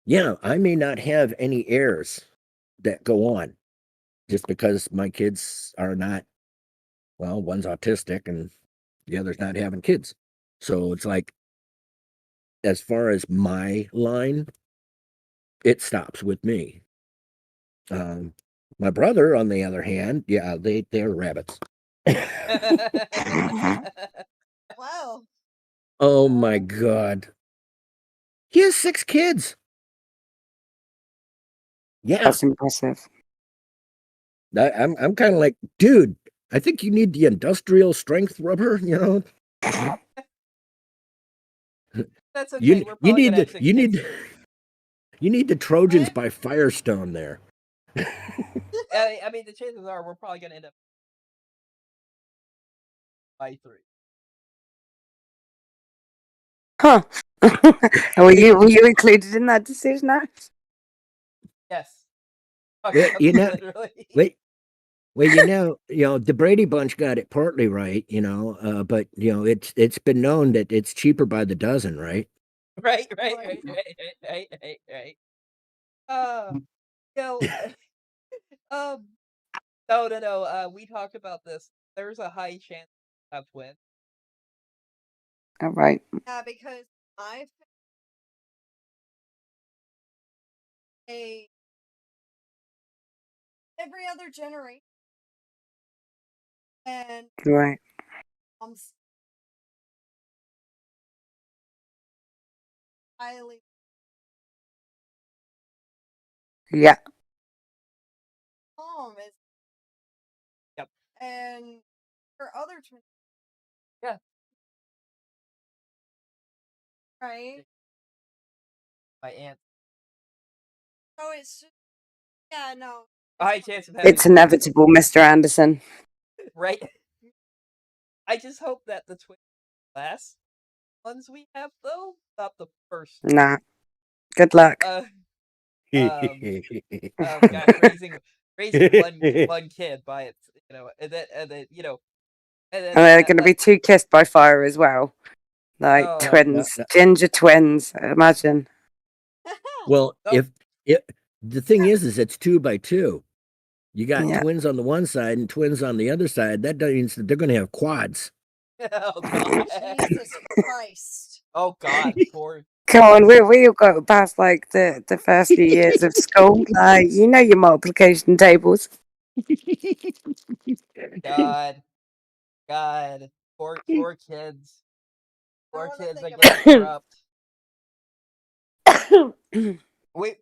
Yeah, I may not have any heirs that go on just because my kids are not, well, one's autistic and the other's not having kids. So it's like, as far as my line, it stops with me. My brother, on the other hand, yeah, they're rabbits. Wow. Oh my God. He has 6 kids. Yeah. That's impressive. I'm kind of like, dude, I think you need the industrial strength rubber, That's okay. You We're you probably need gonna have the six you kids. need you need the Trojans Right? by Firestone there. I mean, the chances are we're probably gonna end up by 3. Huh. Were you included in that decision, Ash? Yes. Well, Fucking literally. wait, well, the Brady Bunch got it partly right, but it's been known that it's cheaper by the dozen, right? Right. Right. Right. You know, um, no. We talked about this. There's a high chance of twins. All right. Yeah, because I've a every other generation, and Right. mom's highly Yeah. mom is, Yep. and her other twin, Yeah. right? My aunt. So it's just, yeah, no, A it's high fine. chance of having It's twins. inevitable, Mr. Anderson. Right. I just hope that the twin last ones we have though, not the first. Nah. Good luck. Uh, oh gosh, raising one kid by its, and then and then And they're that going to that be 2 kissed by fire as well. Like oh No, no, twins, no. ginger twins. Imagine. Well, oh if the thing is it's 2 by 2. You got Yeah. twins on the one side and twins on the other side. That means that they're going to have quads. oh god Jesus Christ. oh god poor Come on, we all got past like the first few years of school. Like you know your multiplication tables. god god poor kids I don't want to are think getting about corrupt. Wait,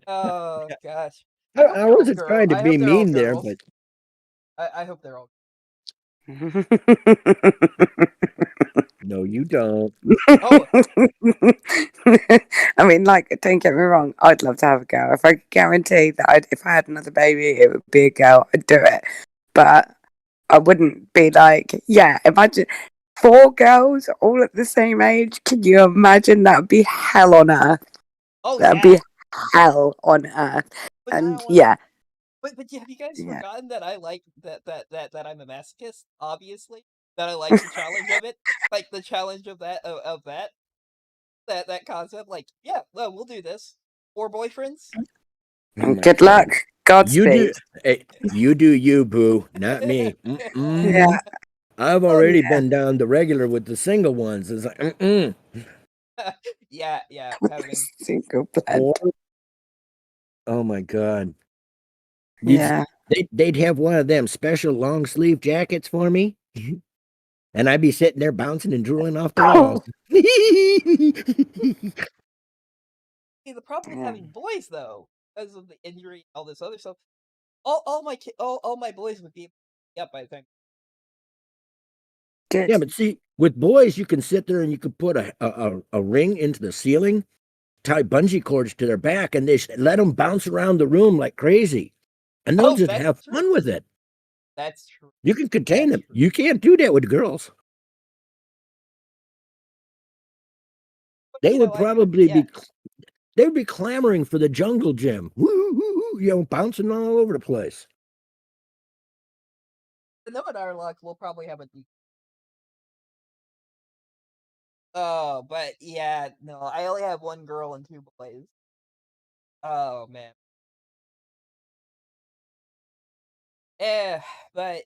oh gosh, I hope I they're all wasn't girl. trying to I be hope they're all mean there, girls. but I hope they're all. no, you don't. Oh I mean, like, don't get me wrong. I'd love to have a girl. If I could guarantee that if I had another baby, it would be a girl, I'd do it. But I wouldn't be like, yeah. Imagine 4 girls all at the same age. Can you imagine? That would be hell on earth. oh That would yeah, be hell on earth. but I And don't want to. yeah, but have you guys yeah. forgotten that I like that I'm a masochist? Obviously, that I like the challenge of it, like the challenge of that concept. Like, yeah, well, we'll do this. 4 boyfriends. Oh my Good God. luck. You Godspeed. do, hey, you do you, boo, not me. Yeah. I've Oh, already Yeah. been down the regular with the single ones. It's like, Yeah, having Single Four. blend. Oh my God. You'd, Yeah. they'd have one of them special long sleeve jackets for me, and I'd be sitting there bouncing and drooling off the walls. see the problem with Yeah. having boys though, because of the injury, all this other stuff. All my boys would be up by the time. Good. Yeah, but see, with boys, you can sit there and you can put a ring into the ceiling, tie bungee cords to their back, and let them bounce around the room like crazy, and they'll Oh, just that's have true. fun with it. That's true. You can contain That's them. true. You can't do that with girls. But, They you would know, I would, probably yeah. they would be clamoring for the jungle gym. Woo, woo, woo, bouncing all over the place. And then with our luck, we'll probably have a deep. Oh, but yeah, no, I only have one girl and 2 boys. Oh man. Eh, but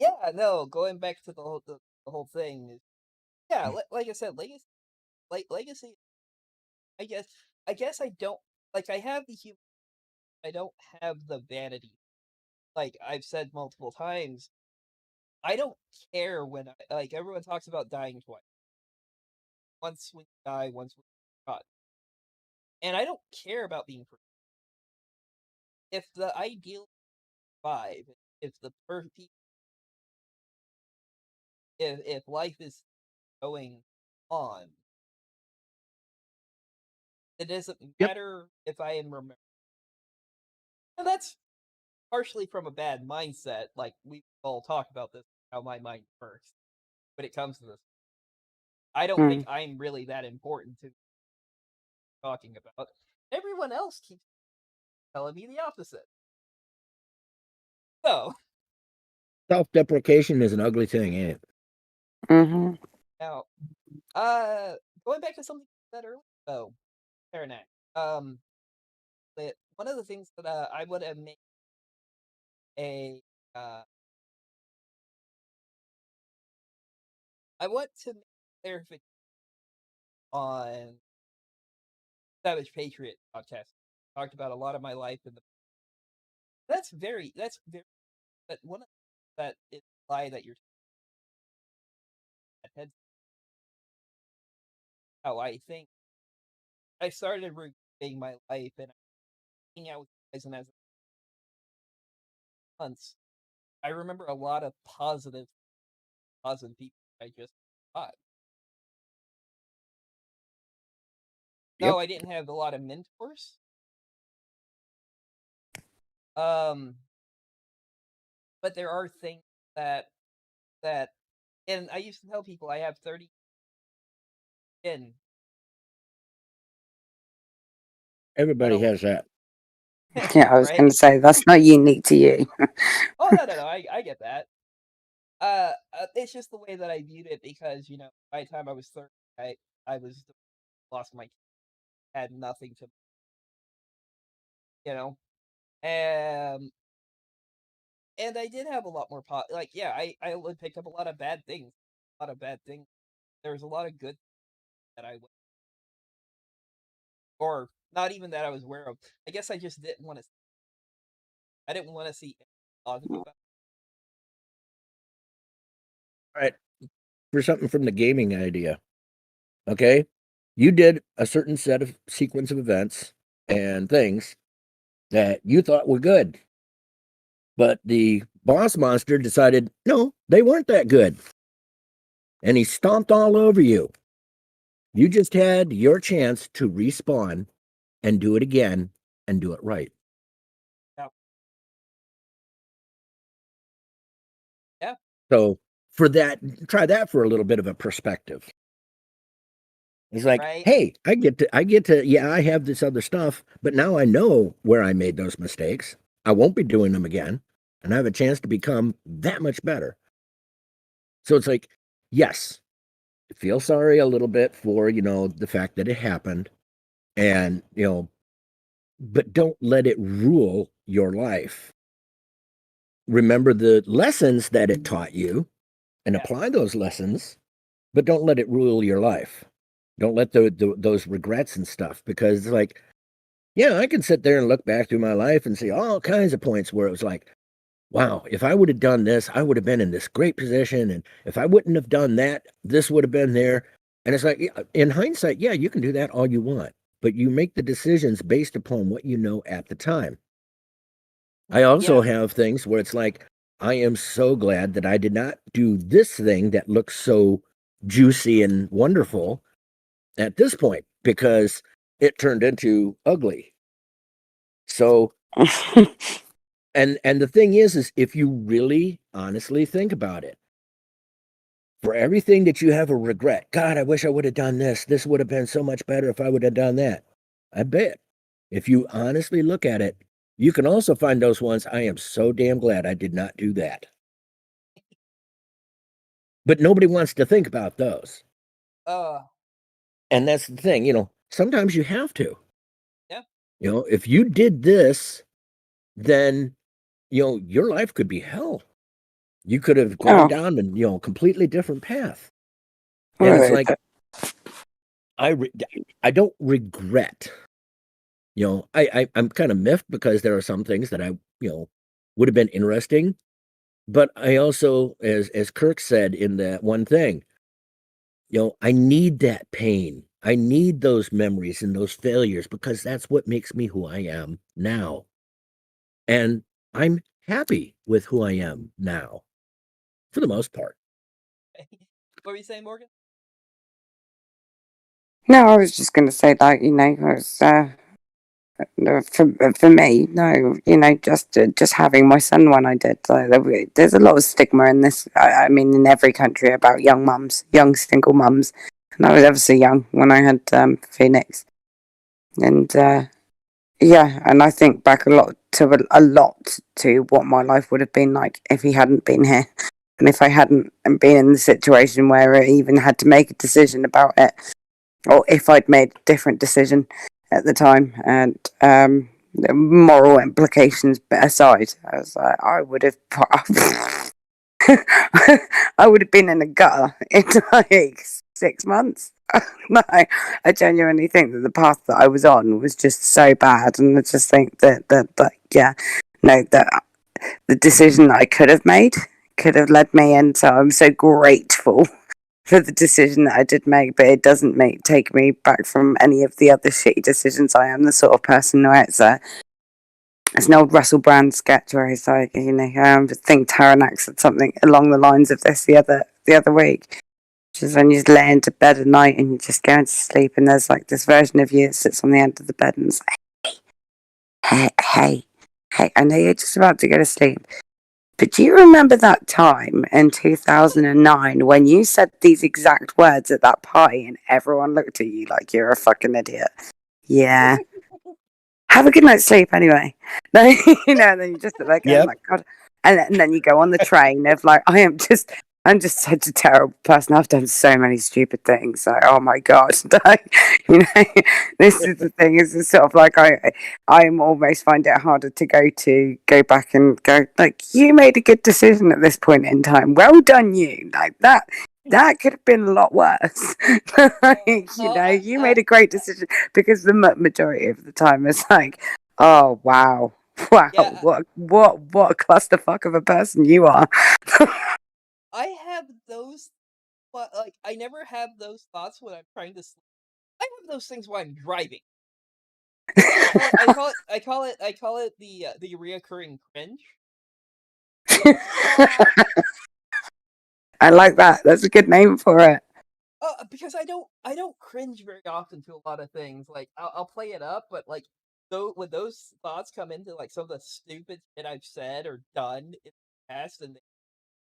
yeah, no, going back to the whole thing is yeah, like I said, legacy. I guess I guess I don't like. I have the human. I don't have the vanity. Like I've said multiple times, I don't care when like everyone talks about dying twice. Once when you die, once when you're not. And I don't care about being free. If the ideal 5, if the perfect, if life is going on, it doesn't Yep. matter if I am remembered. And that's partially from a bad mindset. Like we all talk about this, how my mind works when it comes to this. I don't think Mm. I'm really that important to talking about. Everyone else keeps telling me the opposite. So Self-deprecation is an ugly thing, ain't it? Mm-hmm. now, uh, going back to something you said earlier, though, Paranak. Um, one of the things that I would have made a uh, I want to make clarification on Savage Patriot podcast. Talked about a lot of my life in the. That's very. But one of that is a lie that you're head. How I think I started reviewing my life and hanging out with guys and as months. I remember a lot of positive people I just thought. Yep. No, I didn't have a lot of mentors. Um, but there are things that that, and I used to tell people I have 30 in. I Everybody don't, has that. Yeah, I was going right? to say that's not unique to you. Oh no, I get that. It's just the way that I viewed it because by the time I was 30, I was lost my had nothing to you know, and I did have a lot more like yeah, I would pick up a lot of bad things, a lot of bad things. There was a lot of good that or not even that I was aware of. I guess I just didn't want to. I didn't want to see positive about. All right. For something from the gaming idea. Okay. You did a certain set of sequence of events and things that you thought were good. But the boss monster decided, no, they weren't that good. And he stomped all over you. You just had your chance to respawn and do it again and do it right. Yeah, yeah, So for that, try that for a little bit of a perspective. It's like, right. hey, yeah, I have this other stuff, but now I know where I made those mistakes. I won't be doing them again, and I have a chance to become that much better. So it's like, yes, feel sorry a little bit for, the fact that it happened and, but don't let it rule your life. Remember the lessons that it taught you and Yes, apply those lessons, but don't let it rule your life. Don't let those regrets and stuff because it's like, yeah, I can sit there and look back through my life and see all kinds of points where it was like, wow, if I would have done this, I would have been in this great position. And if I wouldn't have done that, this would have been there. And it's like, yeah, in hindsight, yeah, you can do that all you want, but you make the decisions based upon what you know at the time. I also yeah, have things where it's like, I am so glad that I did not do this thing that looks so juicy and wonderful at this point, because it turned into ugly. So, and the thing is if you really honestly think about it, for everything that you have a regret, God, I wish I would have done this. This would have been so much better if I would have done that. I bet if you honestly look at it, you can also find those ones. I am so damn glad I did not do that. But nobody wants to think about those. Uh, And that's the thing, sometimes you have to. yeah. If you did this, then, your life could be hell. You could have gone Oh, down a completely different path. And it's right. like, I don't regret. I'm kind of miffed because there are some things that I, would have been interesting. But I also, as Kirk said in that one thing, I need that pain. I need those memories and those failures because that's what makes me who I am now. And I'm happy with who I am now, for the most part. What were you saying, Morgan? No, I was just going to say that, it was, for me, no, just having my son when I did. There's a lot of stigma in this. I mean, in every country about young mums, young single mums, and I was ever so young when I had Phoenix, and yeah, and I think back a lot to what my life would have been like if he hadn't been here, and if I hadn't been in the situation where I even had to make a decision about it, or if I'd made a different decision at the time, and the moral implications aside, I would have, I would have been in a gutter in like 6 months. No, I genuinely think that the path that I was on was just so bad, and I just think that yeah, no, that the decision that I could have made could have led me, and so I'm so grateful for the decision that I did make, but it doesn't take me back from any of the other shitty decisions. I am the sort of person where it's an old Russell Brand sketch where he's like, I think Taranak said something along the lines of this the other week. Which is when you just lay into bed at night and you're just going to sleep, and there's like this version of you that sits on the end of the bed and is like, hey, I know you're just about to go to sleep. But do you remember that time in 2009 when you said these exact words at that party and everyone looked at you like you're a fucking idiot? Yeah. Have a good night's sleep anyway. And then you just sit there going, Yep. like, God. And then you go on the train of like, I'm just such a terrible person. I've done so many stupid things. Like, oh my God. you know, this is the thing. It's sort of like I'm almost find it harder to go back and go, like, you made a good decision at this point in time. Well done, you. Like that could have been a lot worse. You made a great decision, because the majority of the time it's like, oh wow, Yeah, what a clusterfuck of a person you are. I have those, but like I never have those thoughts when I'm trying to sleep. I have those things while I'm driving. I call it the reoccurring cringe. I like that. That's a good name for it. Because I don't cringe very often to a lot of things. Like I'll play it up, but like though when those thoughts come into like some of the stupid shit I've said or done in the past, and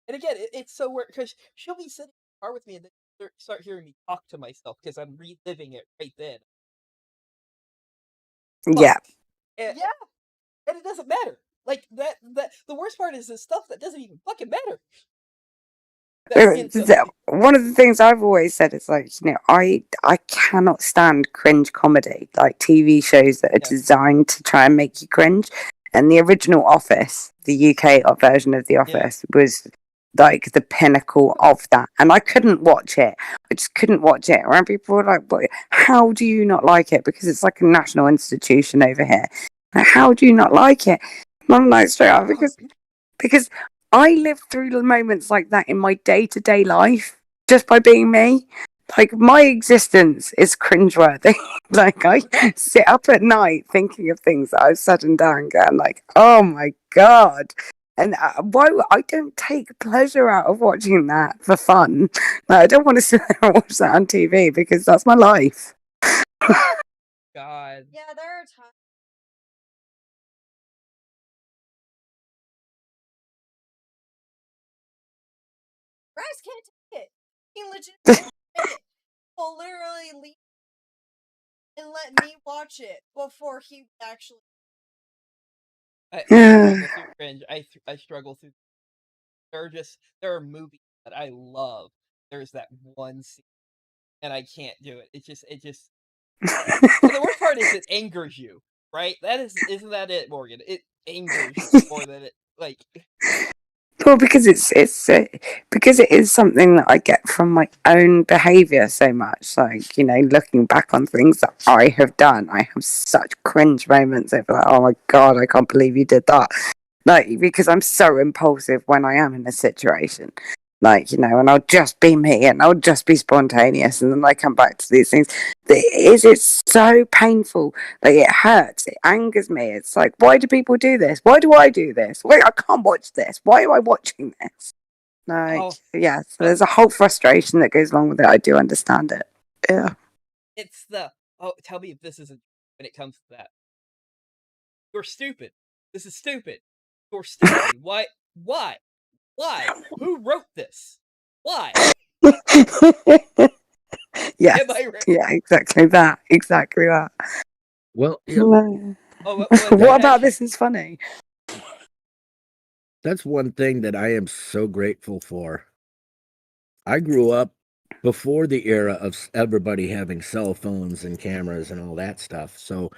again it's so weird because she'll be sitting in the car with me and then start hearing me talk to myself because I'm reliving it right then. Yeah. Fuck. Yeah, and it doesn't matter. Like that the worst part is the stuff that doesn't even fucking matter. That means something. One of the things I've always said is like, I cannot stand cringe comedy, like TV shows that are Yeah. designed to try and make you cringe. And the original Office, the UK version of The Office, was like the pinnacle of that. And I couldn't watch it. I just couldn't watch it. And people were like, how do you not like it? Because it's like a national institution over here. Like, how do you not like it? And I'm like, straight up, because I live through the moments like that in my day-to-day life just by being me. Like, my existence is cringeworthy. Like, I sit up at night thinking of things that I've said and done, going like, oh my God. And why I don't take pleasure out of watching that for fun. Like, I don't want to sit there and watch that on TV because that's my life. God. Yeah, there are times. Bryce can't take it. He legit can't take it. He'll literally leave and let me watch it before he actually. I Yeah. struggle through cringe. I struggle through. There are movies that I love. There's that one scene, and I can't do it. It just. And the worst part is it angers you, right? Isn't that it, Morgan? It angers you more than it like. Well, because because it is something that I get from my own behaviour so much. Like, looking back on things that I have done, I have such cringe moments of like, oh my god, I can't believe you did that. Like, because I'm so impulsive when I am in a situation. Like, and I'll just be me and I'll just be spontaneous, and then I come back to these things. It's so painful. Like, it hurts, it angers me. It's like, why do people do this? Why do I do this? Wait, I can't watch this. Why am I watching this? Like, Oh, yeah, so there's a whole frustration that goes along with it. I do understand it. Yeah. it's the tell me if this isn't when it comes to that. You're stupid. This is stupid. You're stupid. Why? Why? Why? Who wrote this? Why? Yes. Am I right? Yeah, exactly that. Exactly that. Well, Oh, What about this is funny? that's one thing that I am so grateful for. I grew up before the era of everybody having cell phones and cameras and all that stuff. So,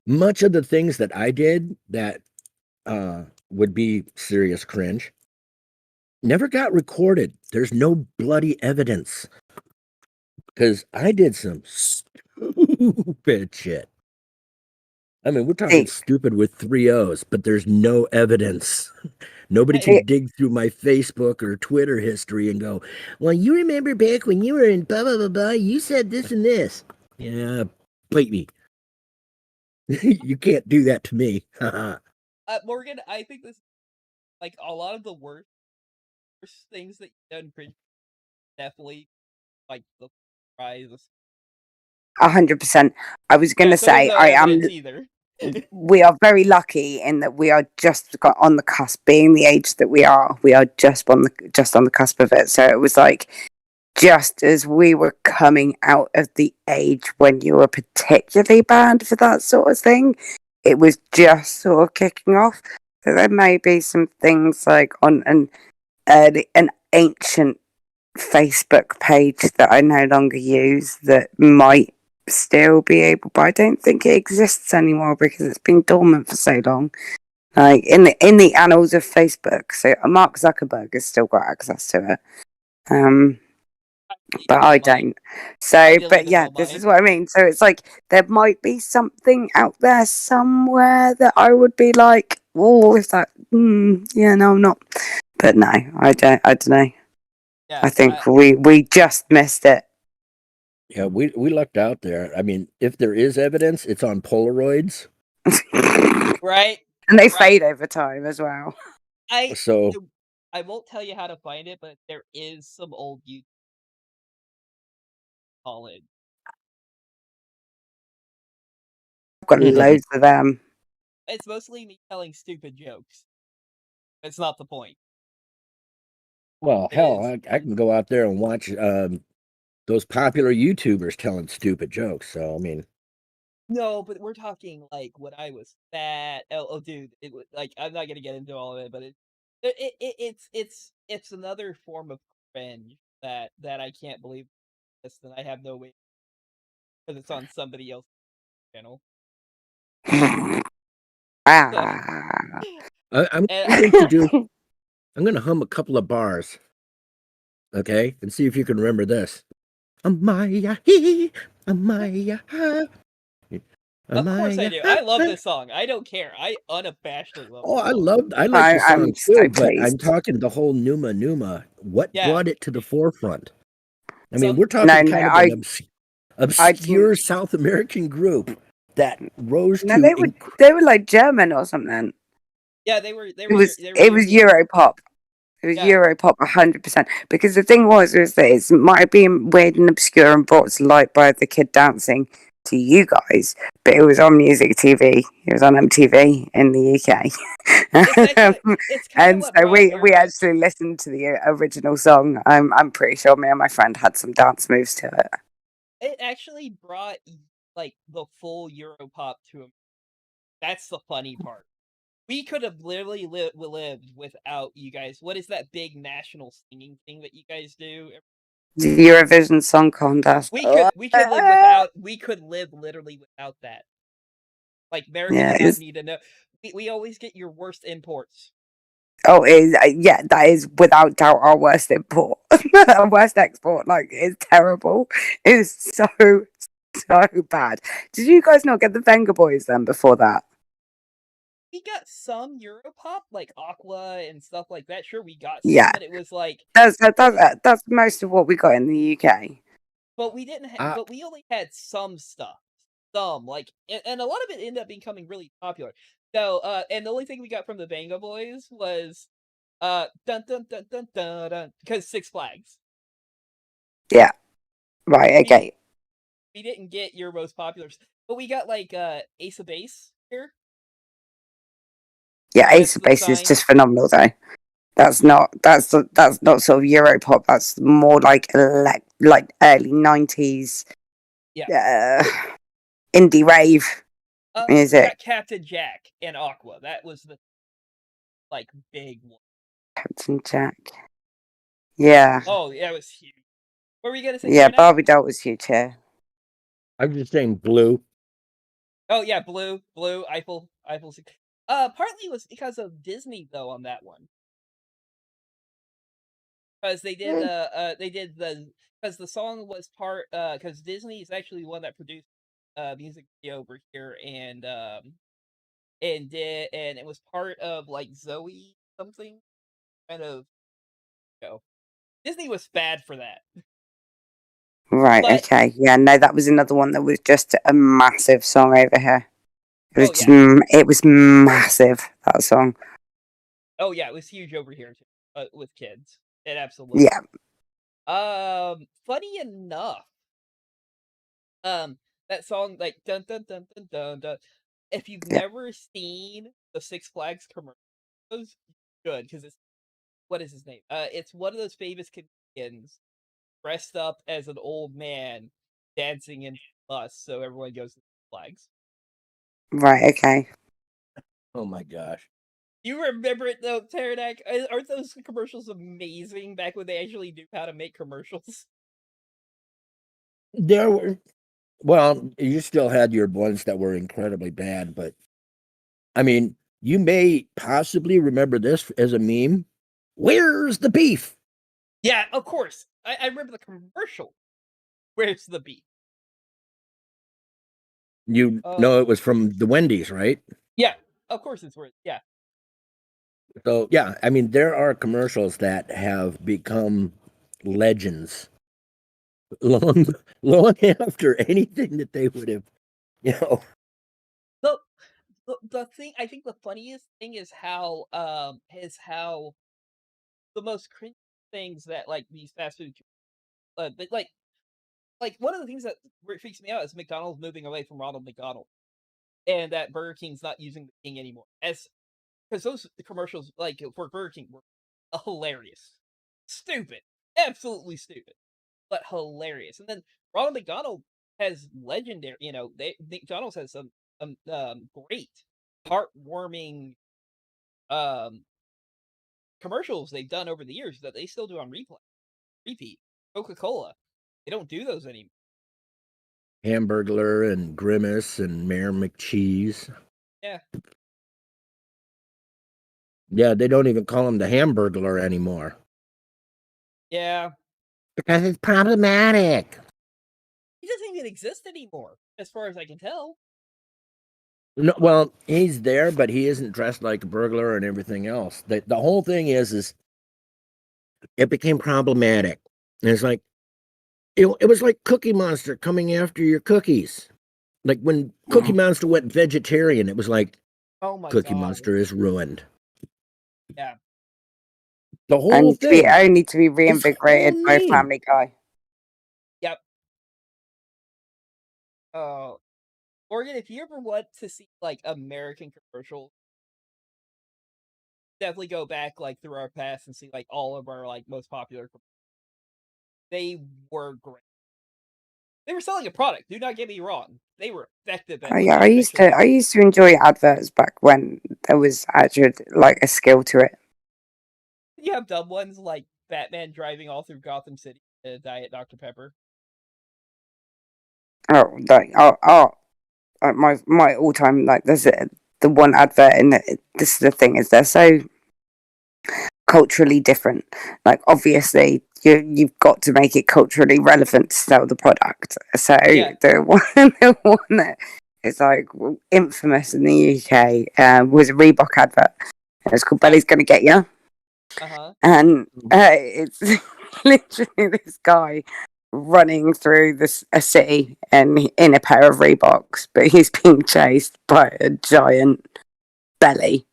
much of the things that I did that would be serious cringe never got recorded. There's no bloody evidence because I did some stupid shit. I mean, we're talking See, stupid with 3 O's, but there's no evidence. Nobody I, can dig through my Facebook or Twitter history and go, well, you remember back when you were in blah, blah, blah, blah, you said this and this. Yeah, bite me. You can't do that to me. Morgan, I think this like a lot of the worst things that you've done cringe definitely like the prize. 100%. I was going Yeah, to so there's say, no evidence either. we are very lucky in that we are just got on the cusp, being the age that we are. We are just on the cusp of it. So it was like just as we were coming out of the age when you were particularly banned for that sort of thing, it was just sort of kicking off. So there may be some things like on an ancient Facebook page that I no longer use that might still be able, but I don't think it exists anymore because it's been dormant for so long. Like in the annals of Facebook, so Mark Zuckerberg has still got access to it, but I don't. I So, but deleted yeah, all this is mine. what I mean. So it's like there might be something out there somewhere that I would be like, oh, if that, yeah, no, I'm not. But no, I don't. I don't know. Yeah, I think we just missed it. Yeah, we lucked out there. I mean, if there is evidence, it's on Polaroids. right, And they right. fade over time as well. So I won't tell you how to find it, but there is some old YouTube college. I've got loads of them. It's mostly me telling stupid jokes. It's not the point. well, It hell, is. I can go out there and watch those popular YouTubers telling stupid jokes. So I mean, No, but we're talking like when I was fat. Oh, dude, it was like I'm not gonna get into all of it, but it's another form of cringe that I can't believe this, and I have no way because it's on somebody else's channel. So, Ah. I'm and going to do. I'm going to hum a couple of bars, okay, and see if you can remember this. Amaya hee, Amaya ha, of course I Amaya do. ha. I love this song. I don't care. I unabashedly love Oh, this song. I like the song I'm so too, but I'm pleased. talking the whole Numa Numa. What Yeah, brought it to the forefront? I mean, some we're No, talking no, kind of an I didn't. obscure South American group that rose No, to they were like German or something. Yeah, they were It was European. Europop. It was Yeah. Europop 100%. Because the thing was that it might have been weird and obscure and brought to light by the kid dancing to you guys, but it was on music TV. It was on MTV in the UK. It's kind of And what so brought we Europe. actually listened to the original song. I'm pretty sure me and my friend had some dance moves to it. It actually brought like the full Europop to America. That's the funny part. We could have literally lived without you guys. What is that big national singing thing that you guys do? The Eurovision Song Contest. We could live literally without that. Like America Yeah, did not need to know. We always get your worst imports. oh, it is yeah, that is without doubt our worst import, our worst export. Like, it's terrible. It's so bad. Did you guys not get the Venga Boys then before that? We got some Europop, like Aqua and stuff like that. Sure, we got some, Yeah, but it was like, that's most of what we got in the UK. but we didn't. Uh, But we only had some stuff. Some like, and a lot of it ended up becoming really popular. So, and the only thing we got from the Banga Boys was, dun dun dun dun dun dun, because Six Flags. Yeah, right. We Okay. we didn't get your most popular, but we got like Ace of Base here Yeah, Ace with of the Base is sign. just phenomenal though. That's not sort of Europop. That's more like early 90s Yeah. indie rave We music. got Captain Jack and Aqua. That was the like big one. Captain Jack. Yeah. Oh, yeah, it was huge. What were you gonna say, Yeah, Ternak? Barbie doll was huge here. I'm just saying blue. Oh yeah, Blue, Eiffel. Partly was because of Disney though on that one, because they did because the song was because Disney is actually the one that produced music video over here and it was part of like Zoe something kind of Disney was bad for that, Right, but okay. Yeah, no, that was another one that was just a massive song over here. oh yeah, It was massive, that song. oh yeah, it was huge over here too, with kids. It absolutely. Yeah. Funny enough, that song like dun dun dun dun dun dun. If you've Yeah. never seen the Six Flags commercials, good because it's what is his name? It's one of those famous comedians dressed up as an old man dancing in bus, so everyone goes to Six Flags. Right, okay. Oh my gosh. You remember it though, Pterodac? Aren't those commercials amazing back when they actually knew how to make commercials? There were, well, you still had your ones that were incredibly bad, but I mean, you may possibly remember this as a meme. Where's the beef? Yeah, of course. I remember the commercial. Where's the beef? You know it was from the Wendy's, right? Yeah, of course it's worth. Yeah. So yeah, I mean, there are commercials that have become legends long long after anything that they would have, you know. The the thing I think the funniest thing is how the most cringe things that like these fast food but like one of the things that freaks me out is McDonald's moving away from Ronald McDonald and that Burger King's not using the King anymore as because those commercials like for Burger King were hilarious, stupid, absolutely stupid, but hilarious. And then Ronald McDonald has legendary, McDonald's has some great, heartwarming um commercials they've done over the years that they still do on repeat. Coca-Cola, they don't do those anymore. Hamburglar and Grimace and Mayor McCheese. Yeah. Yeah, they don't even call him the Hamburglar anymore. Yeah. Because it's problematic. He doesn't even exist anymore, as far as I can tell. No, well, he's there, but he isn't dressed like a burglar and everything else. The whole thing is it became problematic. And it's like it was like Cookie Monster coming after your cookies. Like when Cookie Monster went vegetarian, it was like Oh my Cookie god. Monster is ruined. Yeah. The whole only thing. to be His whole reinvigorated by name. Family Guy. Yep. Morgan, if you ever want to see like American commercials, definitely go back like through our past and see like all of our like most popular. They were great. They were selling a product. Do not get me wrong. They were effective at Oh what yeah, they eventually. I used to enjoy adverts back when there was actually like a skill to it. You have dumb ones like Batman driving all through Gotham City in a Diet Dr Pepper. Oh, my all time like there's the one advert and this is the thing is they're so culturally different. Like obviously you've got to make it culturally relevant to sell the product. So Yeah. the one that is like infamous in the UK was a Reebok advert. It's called Belly's Gonna Get You, Uh-huh. and it's literally this guy running through a city and in a pair of Reeboks, but he's being chased by a giant belly.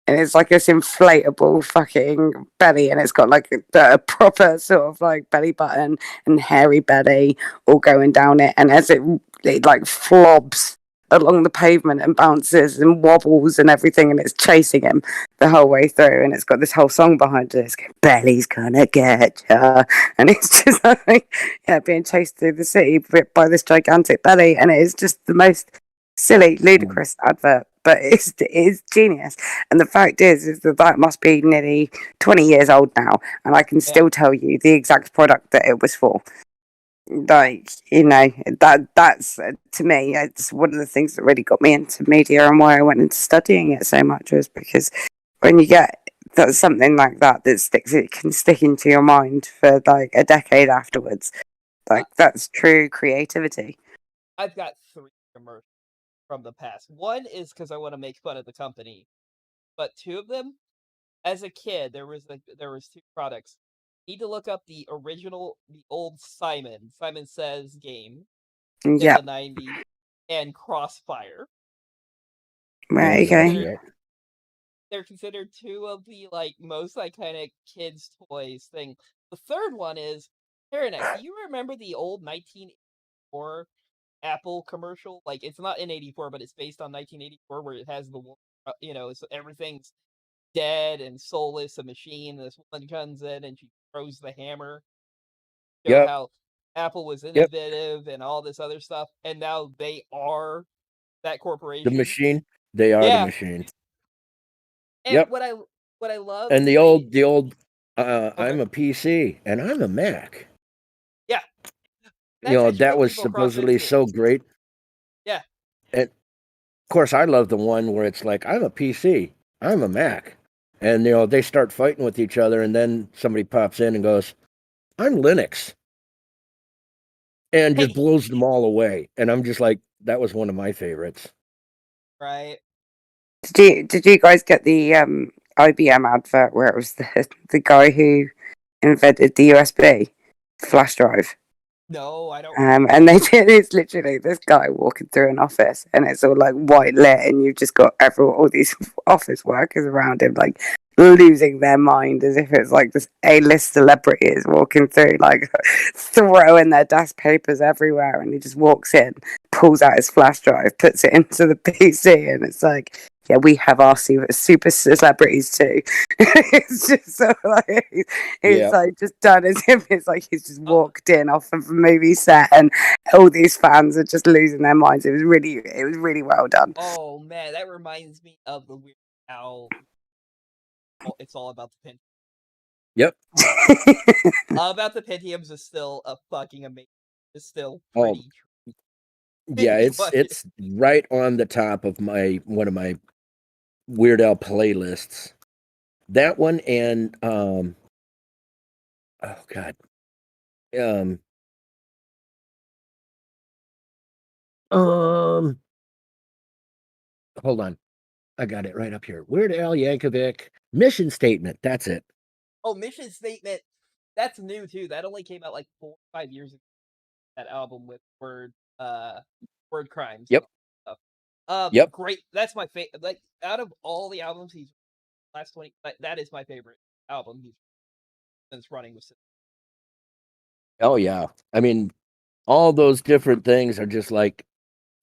And it's like this inflatable fucking belly, and it's got like a proper sort of like belly button and hairy belly all going down it. And as it like flobs along the pavement and bounces and wobbles and everything, and it's chasing him the whole way through. And it's got this whole song behind it. It's going, Belly's gonna get ya, and it's just like yeah, being chased through the city by this gigantic belly, and it is just the most silly, ludicrous advert, but it's genius. And the fact is that must be nearly 20 years old now, and I can Yeah. still tell you the exact product that it was for. Like that's to me, it's one of the things that really got me into media and why I went into studying it so much was because when you get that's something like that it can stick into your mind for like a decade afterwards. Like that's true creativity. I've got 3 commercials from the past. One is because I want to make fun of the company, but 2 of them, as a kid, there was 2 products. You need to look up the old Simon Says game in Yeah, the 90s, and Crossfire. They're right, okay. considered they're considered 2 of the like most iconic kids toys thing. The third one is Paranex. Do you remember the old 1984 Apple commercial? Like it's not in 84, but it's based on 1984 where it has so everything's dead and soulless, a machine. This woman comes in and she throws the hammer. Show Yep. how Apple was Yep. innovative and all this other stuff, and now they are that The corporation. machine. They are the Yeah, machine. and Yep. what I love And is they the old okay, I'm a PC and I'm a Mac. yeah, that's actually That what was people cross supposedly into. so great. Yeah, And of course I love the one where it's like I'm a PC, I'm a Mac. And they start fighting with each other and then somebody pops in and goes, I'm Linux. And just hey, blows them all away. And I'm just like, that was one of my favorites. right? Did you guys get the IBM advert where it was the guy who invented the USB flash drive? No, I don't remember. And they did it's literally this guy walking through an office and it's all like white lit and you've just got all these office workers around him like losing their mind as if it's like this A-list celebrity is walking through like throwing their desk papers everywhere and he just walks in, pulls out his flash drive, puts it into the PC and it's like yeah, we have our super celebrities too. It's just so like it's Yeah. like just done as if it's like he's just Oh, walked in off of a movie set, and all these fans are just losing their minds. It was really well done. oh man, that reminds me of the Weird Al. It's all about the Pentium. Yep. All about the Pentiums is still a fucking amazing. It's still Oh, pretty. yeah, Enjoy. it's right on the top of my one of my Weird Al playlists. That one and oh god. Um um hold on. I got it right up here. Weird Al Yankovic mission statement. That's it. Oh, Mission Statement. That's new too. That only came out like 4 or 5 years ago. That album with word crimes and Yep. all that stuff. Yep. Great. That's my favorite. Like out of all the albums he's last 20. That is my favorite album he's since running with. Oh yeah. I mean, all those different things are just like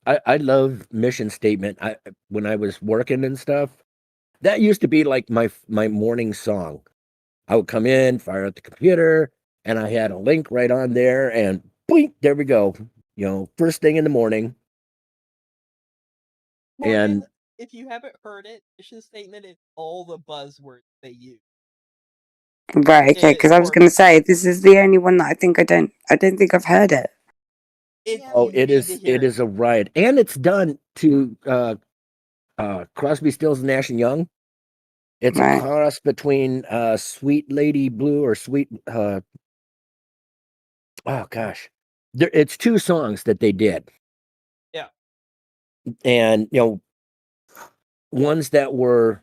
I love Mission Statement. I when I was working and stuff, that used to be like my morning song. I would come in, fire up the computer, and I had a link right on there, and boink, there we go. You know, first thing in the morning. Morgan, And if you haven't heard it, mission statement is all the buzzwords they use. Right, okay, because I was For going to say this is the only one that I don't think I've heard it. Yeah, oh, me You need to hear it it. is a riot, and it's done to Crosby, Stills, and Nash and Young. It's a Right. cross between Sweet Lady Blue or Sweet oh gosh. It's two songs that they did. Yeah. And you know, ones that were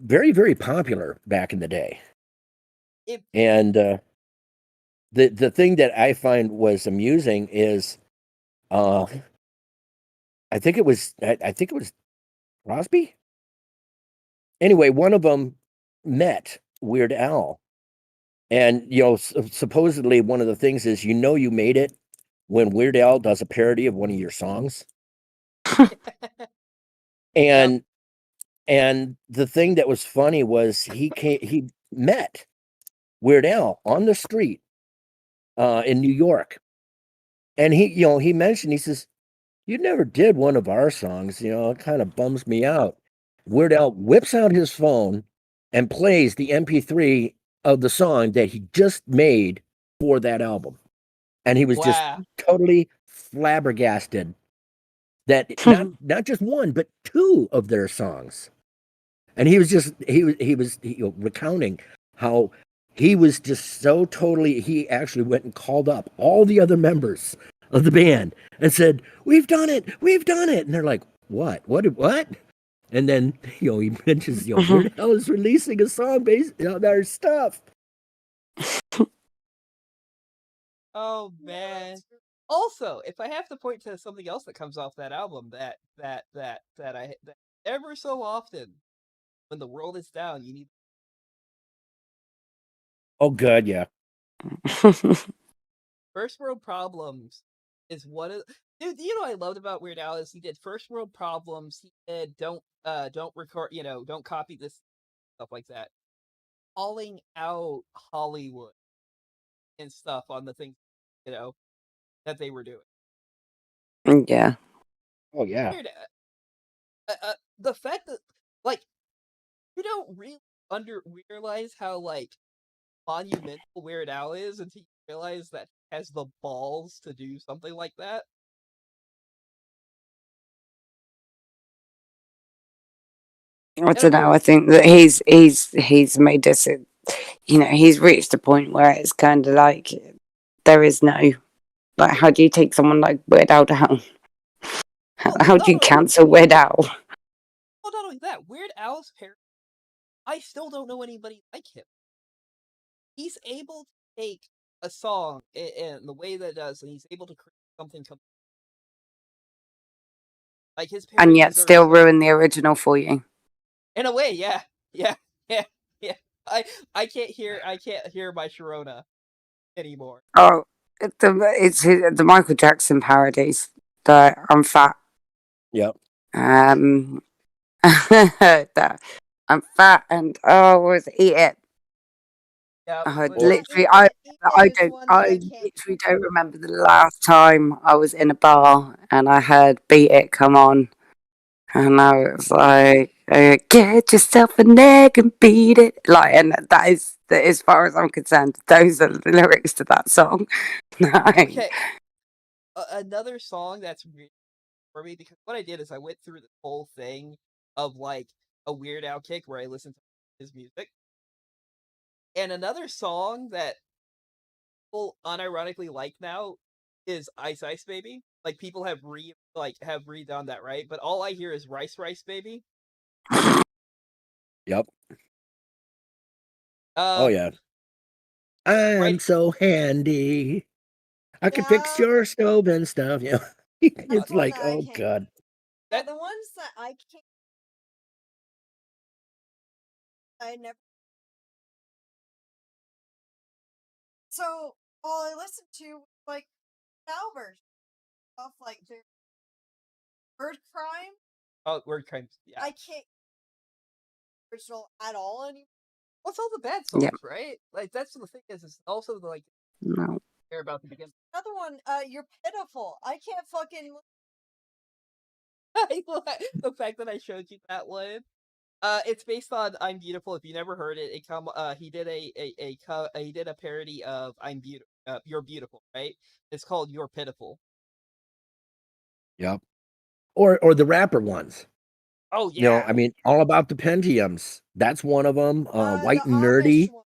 very, very popular back in the day. It, And the thing that I find was amusing is uh I think it was Crosby. Anyway, one of them met Weird Al. And you know, supposedly one of the things is you made it when Weird Al does a parody of one of your songs. yep. And the thing that was funny was he met Weird Al on the street in New York. And he mentioned, he says, "You never did one of our songs, it kind of bums me out." Weird Al whips out his phone and plays the MP3 of the song that he just made for that album. And he was just Wow. totally flabbergasted that not just one, but two of their songs. And he was recounting how he was just so totally, he actually went and called up all the other members of the band and said, "We've done it, we've done it." And they're like, what?" And then he mentions, Weird Al is releasing a song based on our stuff. Oh yeah, man. that's true. Also, if I have to point to something else that comes off that album, that ever so often, when the world is down, you need Oh god, yeah. First World Problems is one of dude. You know what I loved about Weird Al is he did First World Problems. He did don't record, don't copy this stuff like that. Calling out Hollywood and stuff on the things that they were doing. Yeah. Oh yeah. Weird, the fact that like you don't really realize how like monumental Weird Al is until you realize that he has the balls to do something like that. I And I don't mean, know. I think that he's made this. He's reached a point where it's kind of like there is no, like, how do you take someone like Weird Al down? well, How do you cancel Weird Al? not only that, Weird Al's parents. I still don't know anybody like him. He's able to take a song in the way that it does, and he's able to create something like his And parodies yet are still so. ruin the original for you. In a way, yeah, yeah, yeah, yeah. I I can't hear my Sharona anymore. Oh, the Michael Jackson parodies. The I'm fat. Yep. Um, the I'm fat and was eat it. Yeah, I Or Yeah, literally, I, eat it is one that I I can't. literally don't remember the last time I was in a bar and I heard "Beat It" come on, and I was like, "Get yourself an egg and beat it." Like, and that is, as far as I'm concerned, those are the lyrics to that song. Like, okay. Another song that's weird for me because what I did is I went through the whole thing of like a Weird Al kick where I listened to his music, and another song that people unironically like now is Ice Ice Baby. Like people have redone that, right? But all I hear is Rice Rice Baby. yep. Oh Uh, yeah. I'm right. so handy. I can fix Yeah, your stove and stuff. that's It's one like, that I oh can't. god. Yeah, That the ones that I can't. I never. So all I listened to was like Albert stuff like Bird Crime. Oh, word crimes. Yeah. I can't original at all anymore. What's all the bad Yeah. songs, right? Like that's the thing is, it's also the like No. care about the beginning. Another one, You're Pitiful. I can't fucking. The fact that I showed you that one. It's based on "I'm Beautiful." If you never heard it, he did he did a parody of "I'm Beautiful." You're Beautiful, right? It's called "You're Pitiful." Yep. Or the rapper ones. Oh You know, yeah. I mean, all about the Pentiums. That's one of them. White The and Amish Nerdy. one.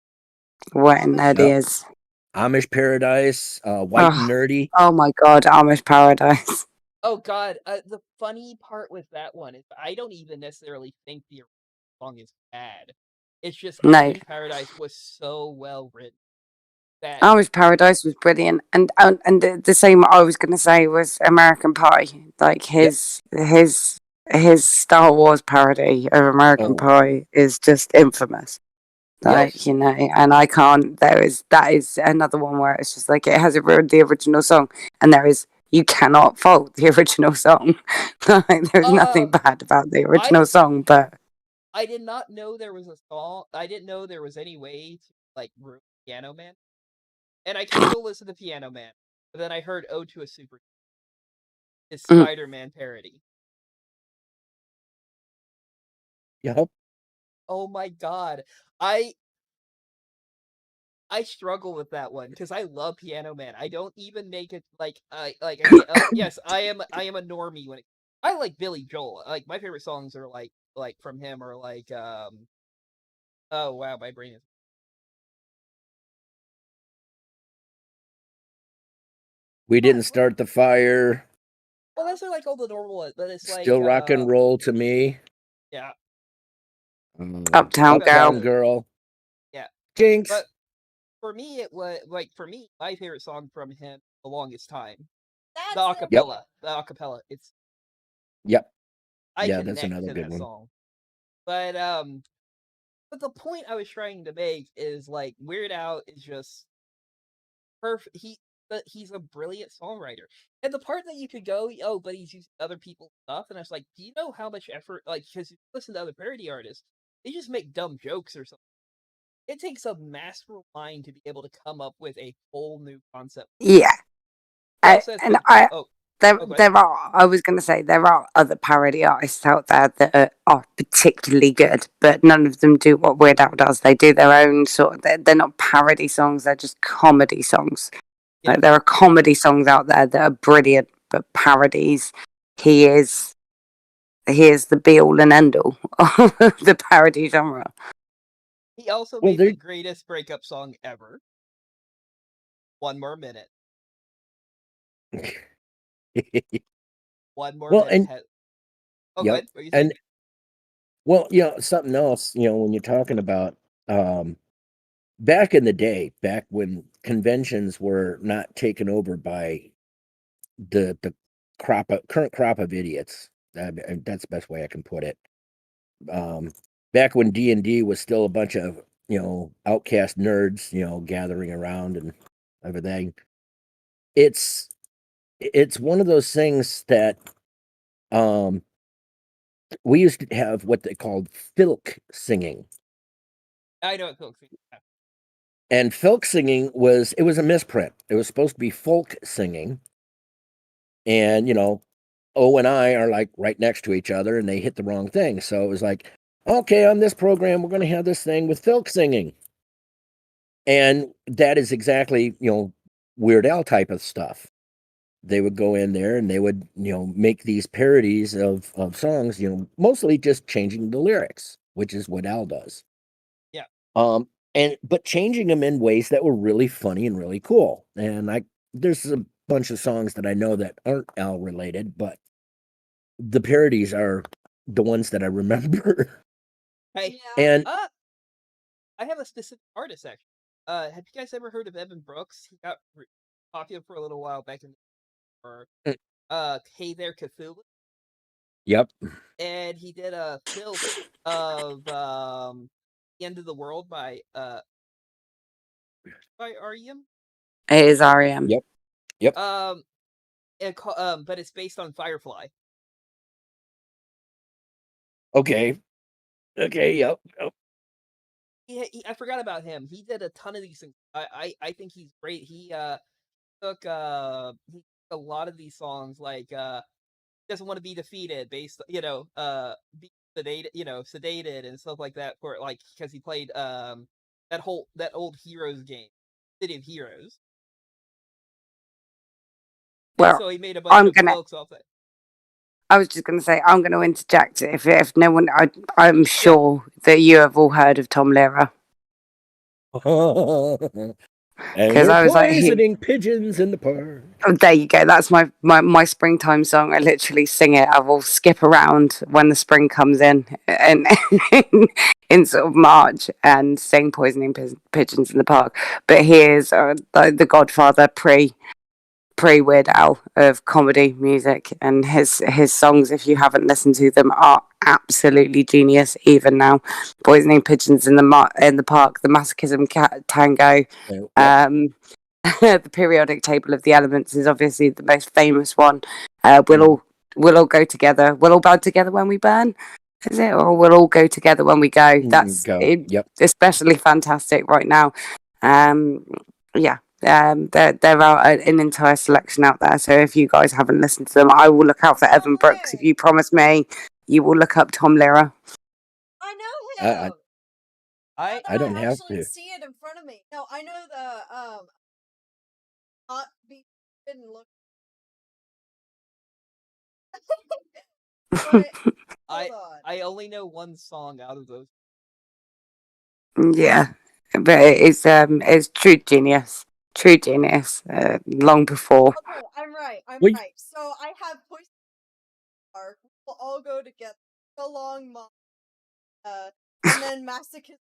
What in that Yep. is? Amish Paradise. White and Nerdy. Oh my god, Amish Paradise. Oh god. The funny part with that one is I don't even necessarily think the song is bad. It's just No, Amish Paradise was so well written that Amish Paradise was brilliant, and the same I was going to say was American Pie. Like Yep. his Star Wars parody of American Oh, Pie is just infamous. oh Like, you know, and I can't. That is another one where it's just like it has ruined the original song, and you cannot fault the original song. Like, there's nothing bad about the original song, but I did not know there was a song. I didn't know there was any way to like ruin Piano Man, and I can still listen to Piano Man. But then I heard "Ode to a Super," his mm, Spider-Man parody. yep. Oh my god, I I struggle with that one because I love Piano Man. I don't even make it I can't. Yes, I am a normie when I like Billy Joel. Like my favorite songs are like from him or like oh wow, my brain is We what didn't start the fire. well those are like all the normal ones, but it's like Still rock and roll to me. yeah, Uptown but Girl. Uptown Girl. yeah, Jinx. but for me it was like for me my favorite song from him the longest time the That's it. Yep. acapella. It's Yep. I Yeah, that's connect another to good that one. song, but the point I was trying to make is like Weird Al is just perfect. But he's a brilliant songwriter. And the part that you could go, oh, but he's using other people's stuff, and I was like, do you know how much effort? Like, because you listen to other parody artists, they just make dumb jokes or something. It takes a masterful mind to be able to come up with a whole new concept. Yeah, He also has and good. Oh, oh, go ahead. there are. I was going to say there are other parody artists out there that are particularly good, but none of them do what Weird Al does. They do their own sort of. They're not parody songs. They're just comedy songs. Yeah, Like there are comedy songs out there that are brilliant, but parodies. He is he is the be all and end all of the parody genre. he also Well, made the there. greatest breakup song ever. One more minute. One more Well, minute. and Oh, go yep, ahead. What are you saying? and well, you know, something else. You know, when you're talking about um, back in the day, back when conventions were not taken over by the current crop of idiots. That's the best way I can put it. Um, Back when D&D was still a bunch of outcast nerds, gathering around and everything. It's it's one of those things that um we used to have what they called filk singing. I know it, folks. And filk singing was a misprint. It was supposed to be folk singing. And O and I are like right next to each other and they hit the wrong thing. So it was like, okay, on this program we're going to have this thing with filk singing. And that is exactly, Weird Al type of stuff. They would go in there and they would, make these parodies of songs, mostly just changing the lyrics, which is what Al does. Yeah. But changing them in ways that were really funny and really cool. And there's a bunch of songs that I know that aren't Al related, but the parodies are the ones that I remember. Hey, Yeah. And I have a specific artist actually. Have you guys ever heard of Evan Brooks? He got popular for a little while back in the or mm, Hey There Cthulhu, yep. and he did a filth of The End of the World by REM. It is REM. Yep. But it's based on Firefly. Okay. Yep. I forgot about him. He did a ton of these things. I think he's great. He took a lot of these songs like doesn't want to be defeated, based be sedated and stuff like that, for like because he played that old Heroes game, City of Heroes. And Well, so he made a bunch of books off that. I was just going to say, I'm going to interject. If no one, I'm sure that you have all heard of Tom Lehrer. And 'Cause we're I was like, poisoning pigeons in the park. Oh, there you go. That's my springtime song. I literally sing it. I will skip around when the spring comes in and in sort of March and sing Poisoning Pigeons in the Park. But he is the godfather pre Weird Al of comedy music, and his songs, if you haven't listened to them, are absolutely genius even now. Poisoning Pigeons in the Park, the Masochism Tango. Yep. The periodic table of the elements is obviously the most famous one. We'll all go together. We'll all bow together when we burn. Is it? Or we'll all go together when we go. That's Yep. especially fantastic right now. Yeah. There are an entire selection out there. So if you guys haven't listened to them, I will look out for Evan Brooks. If you promise me, you will look up Tom Lehrer. I know him. I don't have to see it in front of me. No, I know the not be didn't look. I only know one song out of those. Yeah, but it's true genius. True genius. Long before. Okay, I'm right. Right. So I have Poison Park. We'll all go together. So long, Mom. And then Masochism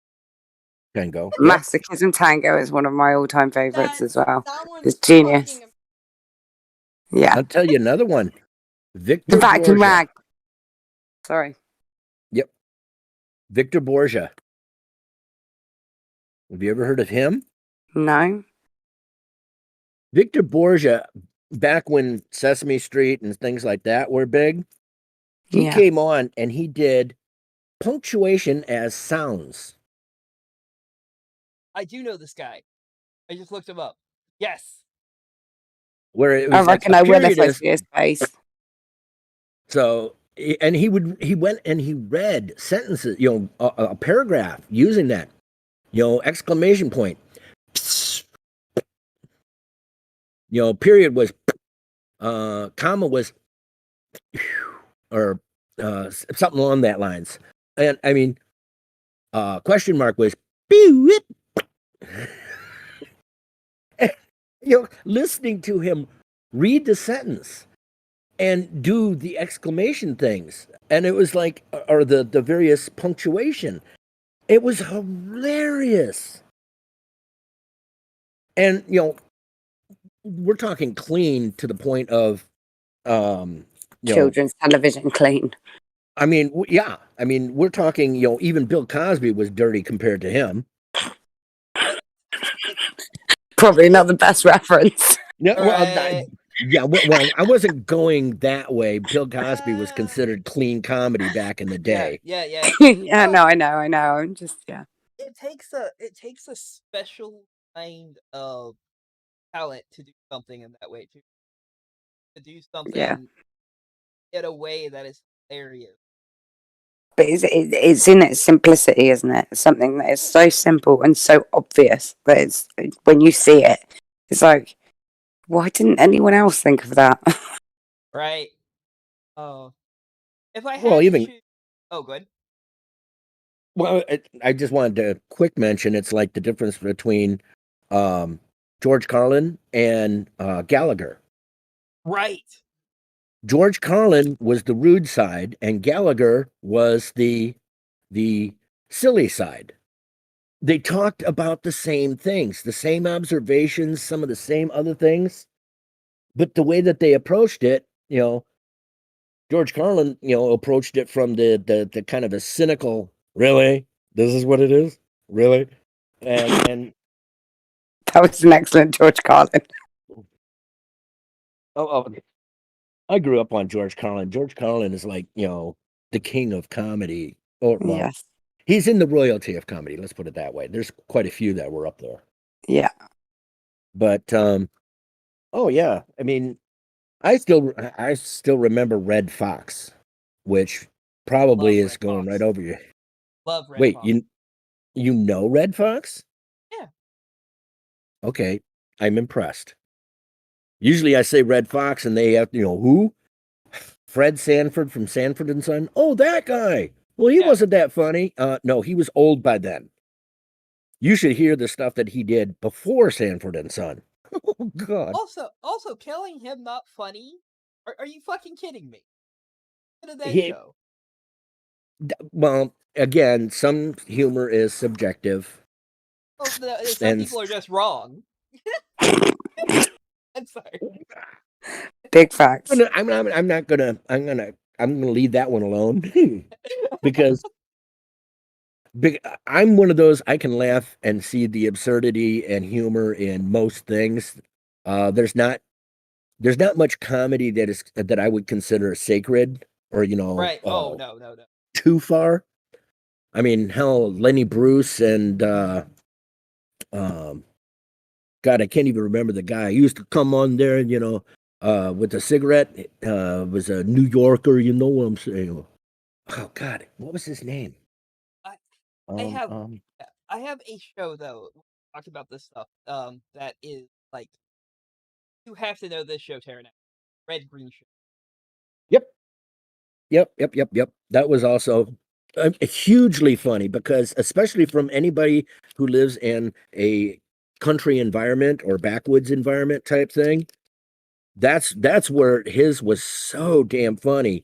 Tango. Masochism Tango is one of my all-time favorites as well. That one's It's genius. Yeah. I'll tell you another one. Victor The Vacuum Borgia. Rag. Sorry. Yep. Victor Borgia. Have you ever heard of him? No. Victor Borgia, back when Sesame Street and things like that were big, he came on and he did punctuation as sounds. I do know this guy. I just looked him up. Yes. Where it was I reckon I will if I see his face. So, and he went and he read sentences, a paragraph using that, exclamation point. Period was, comma was, or something along that lines. And I mean, question mark was, listening to him read the sentence and do the exclamation things. And it was like, or the various punctuation. It was hilarious. And, we're talking clean to the point of, children's television clean. I mean, yeah. I mean, we're talking, even Bill Cosby was dirty compared to him. Probably not the best reference. No, well, I wasn't going that way. Bill Cosby was considered clean comedy back in the day. Yeah. Yeah, no, I know. I'm just, It takes a special kind of talent to do something in that way too. To do something in a way that is hilarious. But it's in its simplicity, isn't it? Something that is so simple and so obvious that it's, when you see it, it's like, why didn't anyone else think of that? Right. Oh. If I had to choose... Oh, good. Well, I just wanted to quick mention, it's like the difference between George Carlin and Gallagher. Right. George Carlin was the rude side, and Gallagher was the silly side. They talked about the same things, the same observations, some of the same other things, but the way that they approached it, George Carlin, approached it from the kind of a cynical, really? This is what it is? Really? And That was an excellent George Carlin. oh, I grew up on George Carlin. George Carlin is like, the king of comedy. Or well, Yes. he's in the royalty of comedy, let's put it that way. There's quite a few that were up there. Yeah. But oh yeah, I mean, I still remember Red Fox, which Love probably is Red going right Fox. over you. Love Red Wait, Fox. you know Red Fox? Yeah. Okay, I'm impressed. Usually I say Red Fox and they have, who? Fred Sanford from Sanford and Son. Oh, that guy. Well, he Yeah. wasn't that funny. No, he was old by then. You should hear the stuff that he did before Sanford and Son. Oh God. Also, killing him not funny? Are you fucking kidding me? What did that He show? well, again, some humor is subjective, Well, some and people are just wrong. I'm sorry. Big facts. I'm gonna leave that one alone because I'm one of those I can laugh and see the absurdity and humor in most things. There's not much comedy that I would consider sacred or Right. Oh no. too far. I mean, hell, Lenny Bruce and um, God, I can't even remember the guy. He used to come on there, with a cigarette. Was a New Yorker, you know what I'm saying? Oh God, what was his name? I I Um, have um, I have a show though talking about this stuff. That is like you have to know this show, Terran. Red Green Show. yep, yep. That was also hugely funny because, especially from anybody who lives in a country environment or backwoods environment type thing, that's where his was so damn funny.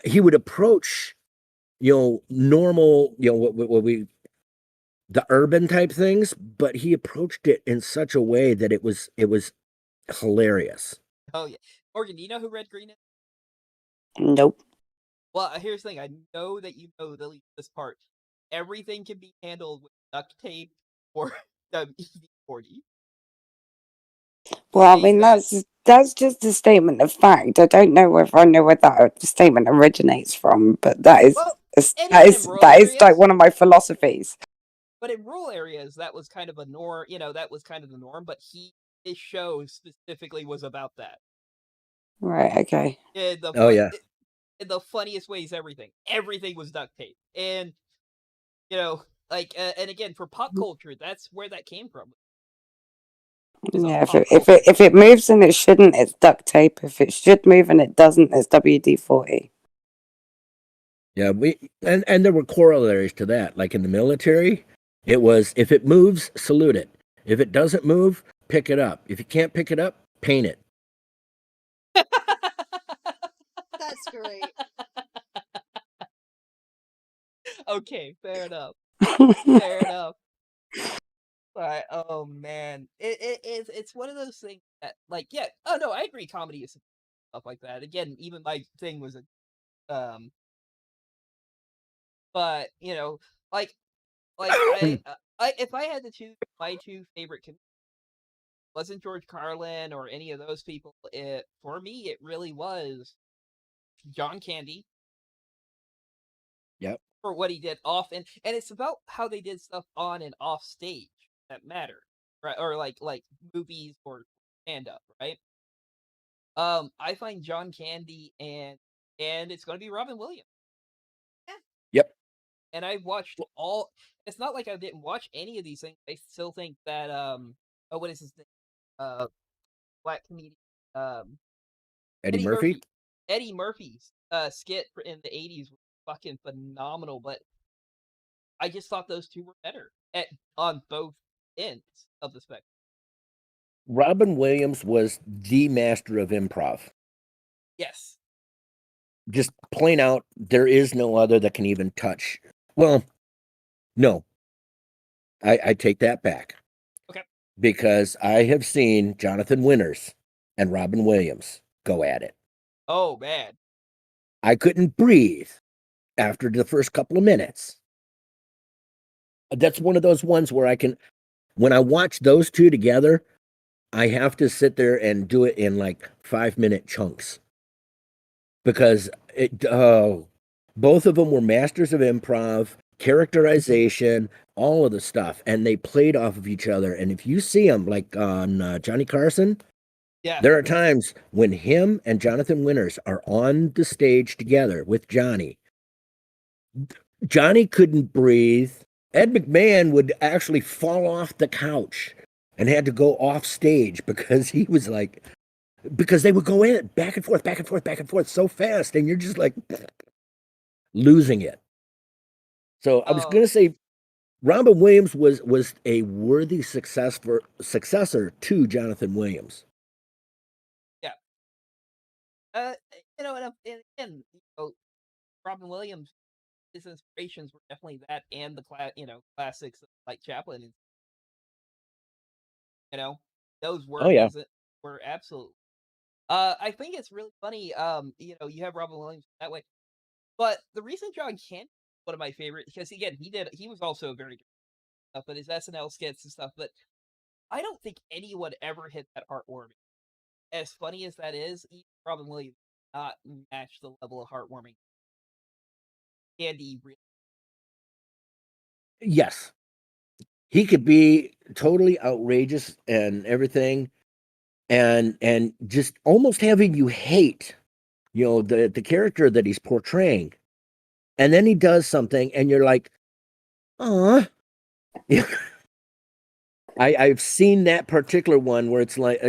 He would approach, normal, what we the urban type things, but he approached it in such a way that it was hilarious. Oh yeah, Morgan. Do you know who Red Green is? Nope. Well, here's the thing. I know that you know this part. Everything can be handled with duct tape or WD-40. Well, I Saying mean, that. that's just a statement of fact. I don't know whether I know where that statement originates from, but that is Well, and that even in is rural that is like areas, one of my philosophies. but in rural areas, that was kind of a norm. That was kind of the norm. But his show specifically was about that. Right. Okay. In the Oh fun, yeah. in the funniest ways, everything was duct tape, and you know, and again for pop culture, that's where that came from. Is a Yeah. If pop it if it culture if thing. it moves and it shouldn't, it's duct tape. If it should move and it doesn't, it's WD-40. Yeah, and there were corollaries to that. Like in the military, it was if it moves, salute it. If it doesn't move, pick it up. If you can't pick it up, paint it. That's great. Okay, fair enough. Fair enough. But oh man, it's one of those things that yeah. Oh no, I agree. Comedy is stuff like that. Again, even my thing was but like I if I had to choose my two favorite wasn't George Carlin or any of those people. It for me, it really was John Candy Yep. for what he did off and it's about how they did stuff on and off stage that mattered, right? Or like movies or stand up, right? I find John Candy and it's gonna be Robin Williams. Yeah. Yep. And I watched all. It's not like I didn't watch any of these things. I still think that oh, what is his name? Black comedian um Eddie Eddie Murphy. Murphy. Eddie Murphy's skit in the '80s was fucking phenomenal. But I just thought those two were better on both ends of the spectrum. Robin Williams was the master of improv. Yes. Just plain out, there is no other that can even touch. Well, no, I take that back Okay. because I have seen Jonathan Winters and Robin Williams go at it. Oh man. I couldn't breathe after the first couple of minutes. That's one of those ones where when I watch those two together, I have to sit there and do it in like 5 minute chunks because both of them were masters of improv, characterization, all of the stuff, and they played off of each other. And if you see them, like on Johnny Carson, Yeah. there are times when him and Jonathan Winters are on the stage together with Johnny. Johnny couldn't breathe. Ed McMahon would actually fall off the couch and had to go off stage because he was like, because they would go in back and forth, back and forth, back and forth so fast, and you're just like losing it. So I was Oh, gonna say Robin Williams was a worthy successor to Jonathan Williams. yeah. And again, Robin Williams, his inspirations were definitely that, and the classics like Chaplin, and you know, those Oh were yeah. were absolute. I think it's really funny. You have Robin Williams that way, but the reason John Candy is one of my favorite, because again, he was also a very good stuff, but his SNL skits and stuff. But I don't think anyone ever hit that heartwarming. As funny as that is, even Robin Williams did not match the level of heartwarming Candy really. Yes. He could be totally outrageous and everything, and just almost having you hate, the character that he's portraying. And then he does something and you're like, "Oh." I've seen that particular one where it's like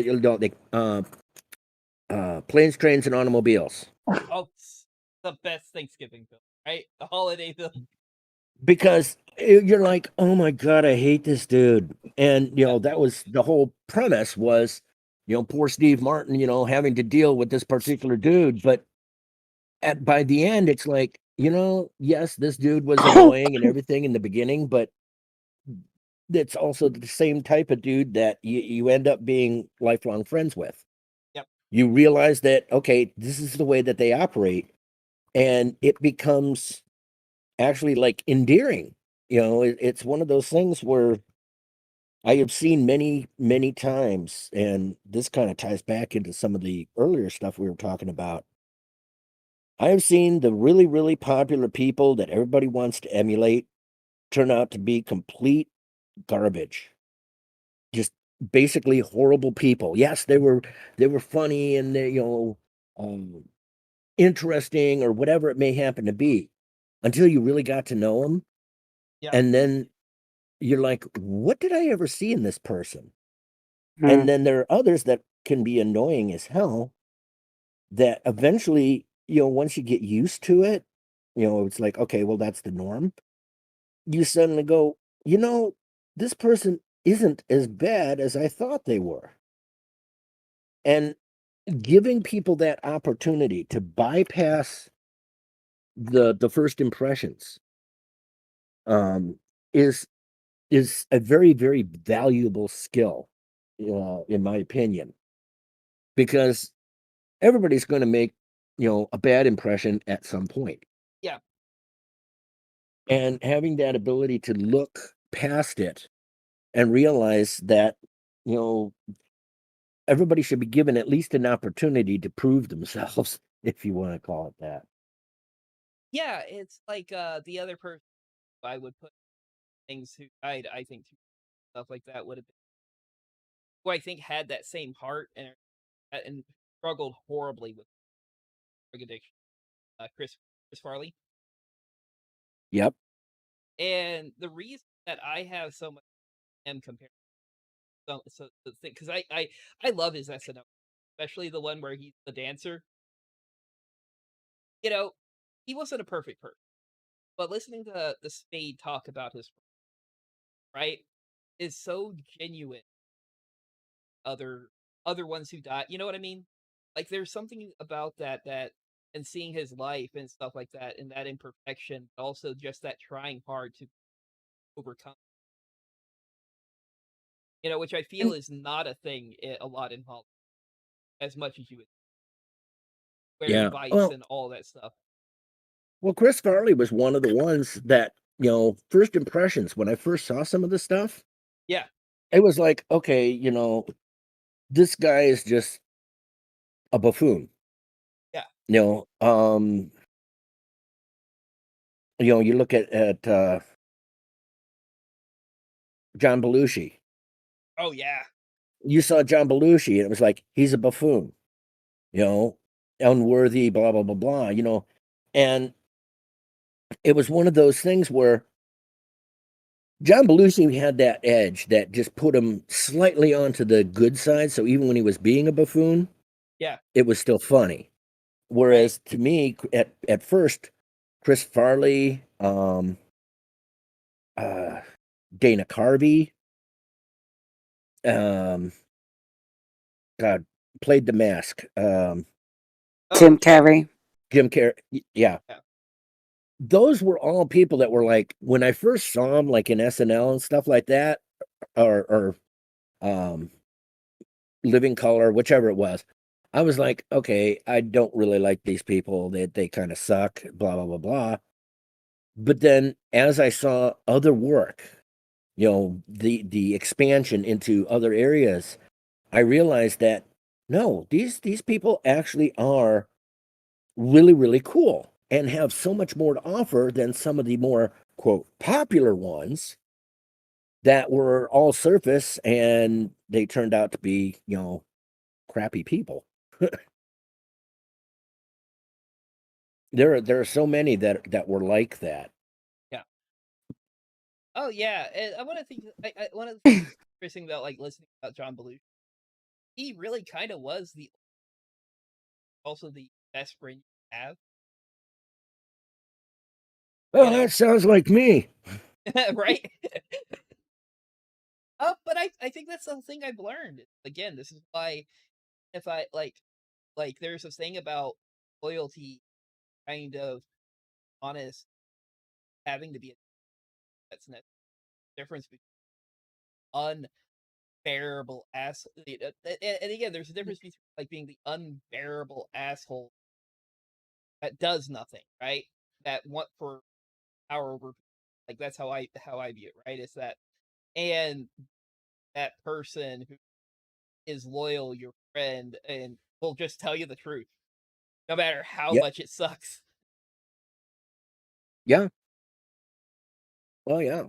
planes, trains, and automobiles. Oh, it's the best Thanksgiving film, right? The holiday film. Because you're like, oh my god, I hate this dude. And Yeah, that was the whole premise was, poor Steve Martin, having to deal with this particular dude. But by the end, it's like, yes, this dude was annoying and everything in the beginning, but it's also the same type of dude that you end up being lifelong friends with. yep, You realize that, okay, this is the way that they operate, and it becomes actually like endearing. It's one of those things where I have seen many, many times, and this kind of ties back into some of the earlier stuff we were talking about. I have seen the really, really popular people that everybody wants to emulate turn out to be complete garbage. Just basically horrible people. Yes, they were funny and um, interesting or whatever it may happen to be, until you really got to know them, yep, and then you're like, what did I ever see in this person? And Mm. then there are others that can be annoying as hell, that eventually, once you get used to it, it's like, okay, well, that's the norm. You suddenly go, this person isn't as bad as I thought they were. And giving people that opportunity to bypass the first impressions, um, is a very, very valuable skill, in my opinion, because everybody's going to make, a bad impression at some point. yeah, And having that ability to look past it and realize that, you know, everybody should be given at least an opportunity to prove themselves, if you want to call it that. yeah. It's like the other person I would put things who died. I think stuff like that would have been who I think had that same heart and struggled horribly with drug addiction. Chris Farley, Yep. and the reason that I have so much him compared, so the thing, because I love his SNL, especially the one where he's the dancer. You know, he wasn't a perfect person, but listening to the Spade talk about his right is so genuine. Other ones who died, you know what I mean? Like there's something about that and seeing his life and stuff like that, and that imperfection, but also just that trying hard to overcome. Which I feel And is not a thing a lot in Hollywood as much as you would, wearing Yeah. vice and all that stuff. Well, Chris Farley was one of the ones that first impressions when I first saw some of the stuff, Yeah. it was like, okay, this guy is just a buffoon. Yeah. You know, you look at John Belushi. Oh yeah. You saw John Belushi, and it was like he's a buffoon. Unworthy, blah blah blah blah. And it was one of those things where John Belushi had that edge that just put him slightly onto the good side. So even when he was being a buffoon, Yeah. it was still funny. Right. Whereas to me, at first, Chris Farley, uh, Dana Carvey, um, God, played the mask. Jim Oh, Carrey. Jim Carrey, yeah. Yeah. Those were all people that were like, when I first saw them, like in SNL and stuff like that, or um, Living Color, whichever it was, I was like, okay, I don't really like these people. They kind of suck. Blah blah blah blah. But then, as I saw other work, the expansion into other areas, I realized that no, these people actually are really really cool and have so much more to offer than some of the more quote popular ones that were all surface, and they turned out to be crappy people. There are so many that were like that. Yeah. Oh yeah. And I want to think. One of the things interesting about like listening about John Belushi, he really kind of was also the best friend you have. Well, that sounds like me. Right. But I think that's the thing I've learned. Again, this is why if I like there's this thing about loyalty kind of honest having to be that's the difference between unbearable ass and again there's a difference between like being the unbearable asshole that does nothing, right? That want for power over, like that's how I view it, right? It's that, and that person who is loyal, your friend, and will just tell you the truth, no matter how Yeah, much it sucks. yeah. Well, yeah.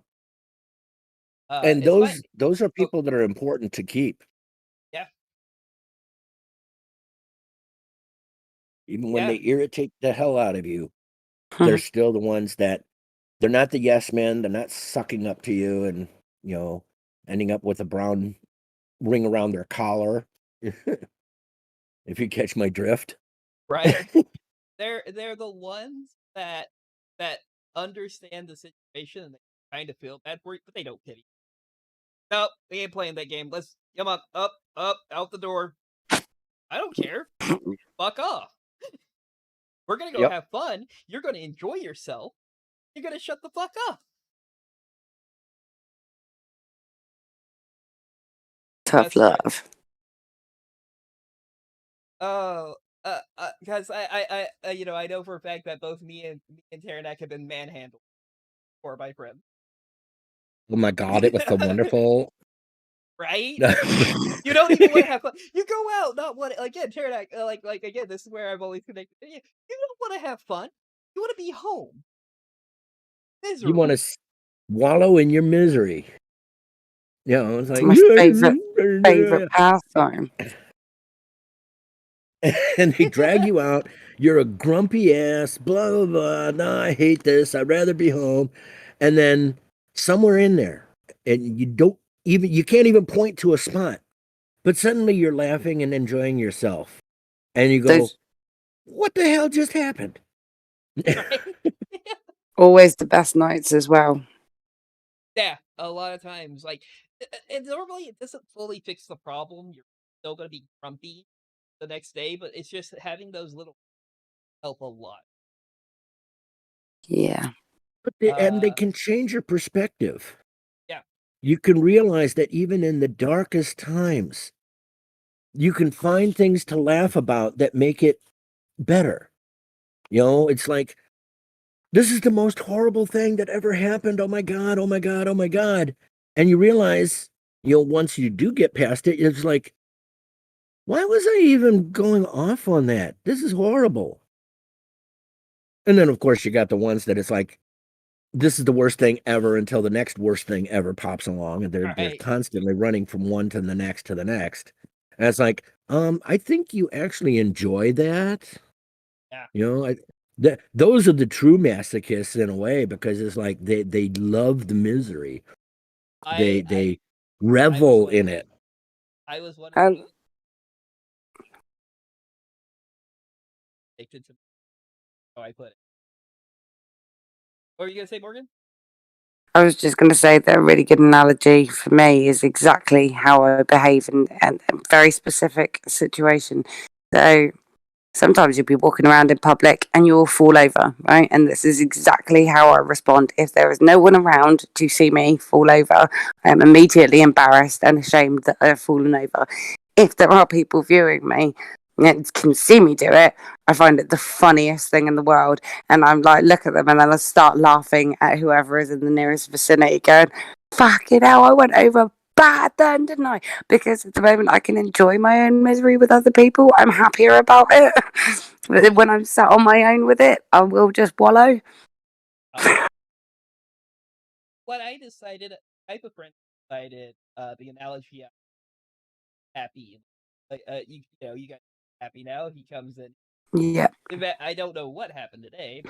And It's fine. those are Oh, people that are important to keep, yeah, even when yeah, they irritate the hell out of you. They're still the ones that they're not the yes men. They're not sucking up to you and you know ending up with a brown ring around their collar. If you catch my drift. right. They're the ones that understand the situation and they kind of feel bad for you, but they don't pity. No, we ain't playing that game. Let's come on, up, out the door. I don't care. Fuck off. We're gonna go Yep. have fun. You're gonna enjoy yourself. You're gonna shut the fuck up. Tough That's true. love. Oh, because I know for a fact that both me and Taranak have been manhandled for my friend. Oh my god, it was so wonderful. Right? You don't even want to have fun. You go out, not want again, Taranak, like again. This is where I've always connected. You don't want to have fun. You want to be home, You want miserable. to wallow in your misery. It's It's like my favorite pastime. and they drag you out. You're a grumpy ass, blah blah blah. Nah, I hate this. I'd rather be home. And then somewhere in there, and you can't even point to a spot, but suddenly you're laughing and enjoying yourself, and you go, Those "What the hell just happened?" Right? always the best nights as well. Yeah, a lot of times, like, and normally it doesn't fully fix the problem. You're still gonna be grumpy the next day, but it's just having those little help a lot. Yeah. And they Uh, can change your perspective. yeah, You can realize that even in the darkest times, you can find things to laugh about that make it better. It's like this is the most horrible thing that ever happened. Oh my God, oh my God, oh my God. And you realize, once you do get past it, it's like, why was I even going off on that? This is horrible. And then, of course, you got the ones that it's like, this is the worst thing ever until the next worst thing ever pops along, and they're Right. constantly running from one to the next to the next. And it's like, I think you actually enjoy that. Yeah. Those are the true masochists in a way, because it's like they love the misery. I They I was revel one of in those. it. I was one of Um, those addicted to how I put it. What were you gonna say, Morgan? I was just going to say that a really good analogy for me is exactly how I behave in a very specific situation. So sometimes you'll be walking around in public and you'll fall over, right? And this is exactly how I respond. If there is no one around to see me fall over, I am immediately embarrassed and ashamed that I've fallen over. If there are people viewing me and can see me do it, I find it the funniest thing in the world. And I'm like, look at them, and then I start laughing at whoever is in the nearest vicinity, going, fucking hell, I went over bad then, didn't I? Because at the moment I can enjoy my own misery with other people. I'm happier about it. But then Yeah. when I'm sat on my own with it, I will just wallow. Uh, what I decided, type of friend decided, the analogy of happy. Like, you got happy now. He comes in. Yeah. I don't know what happened today,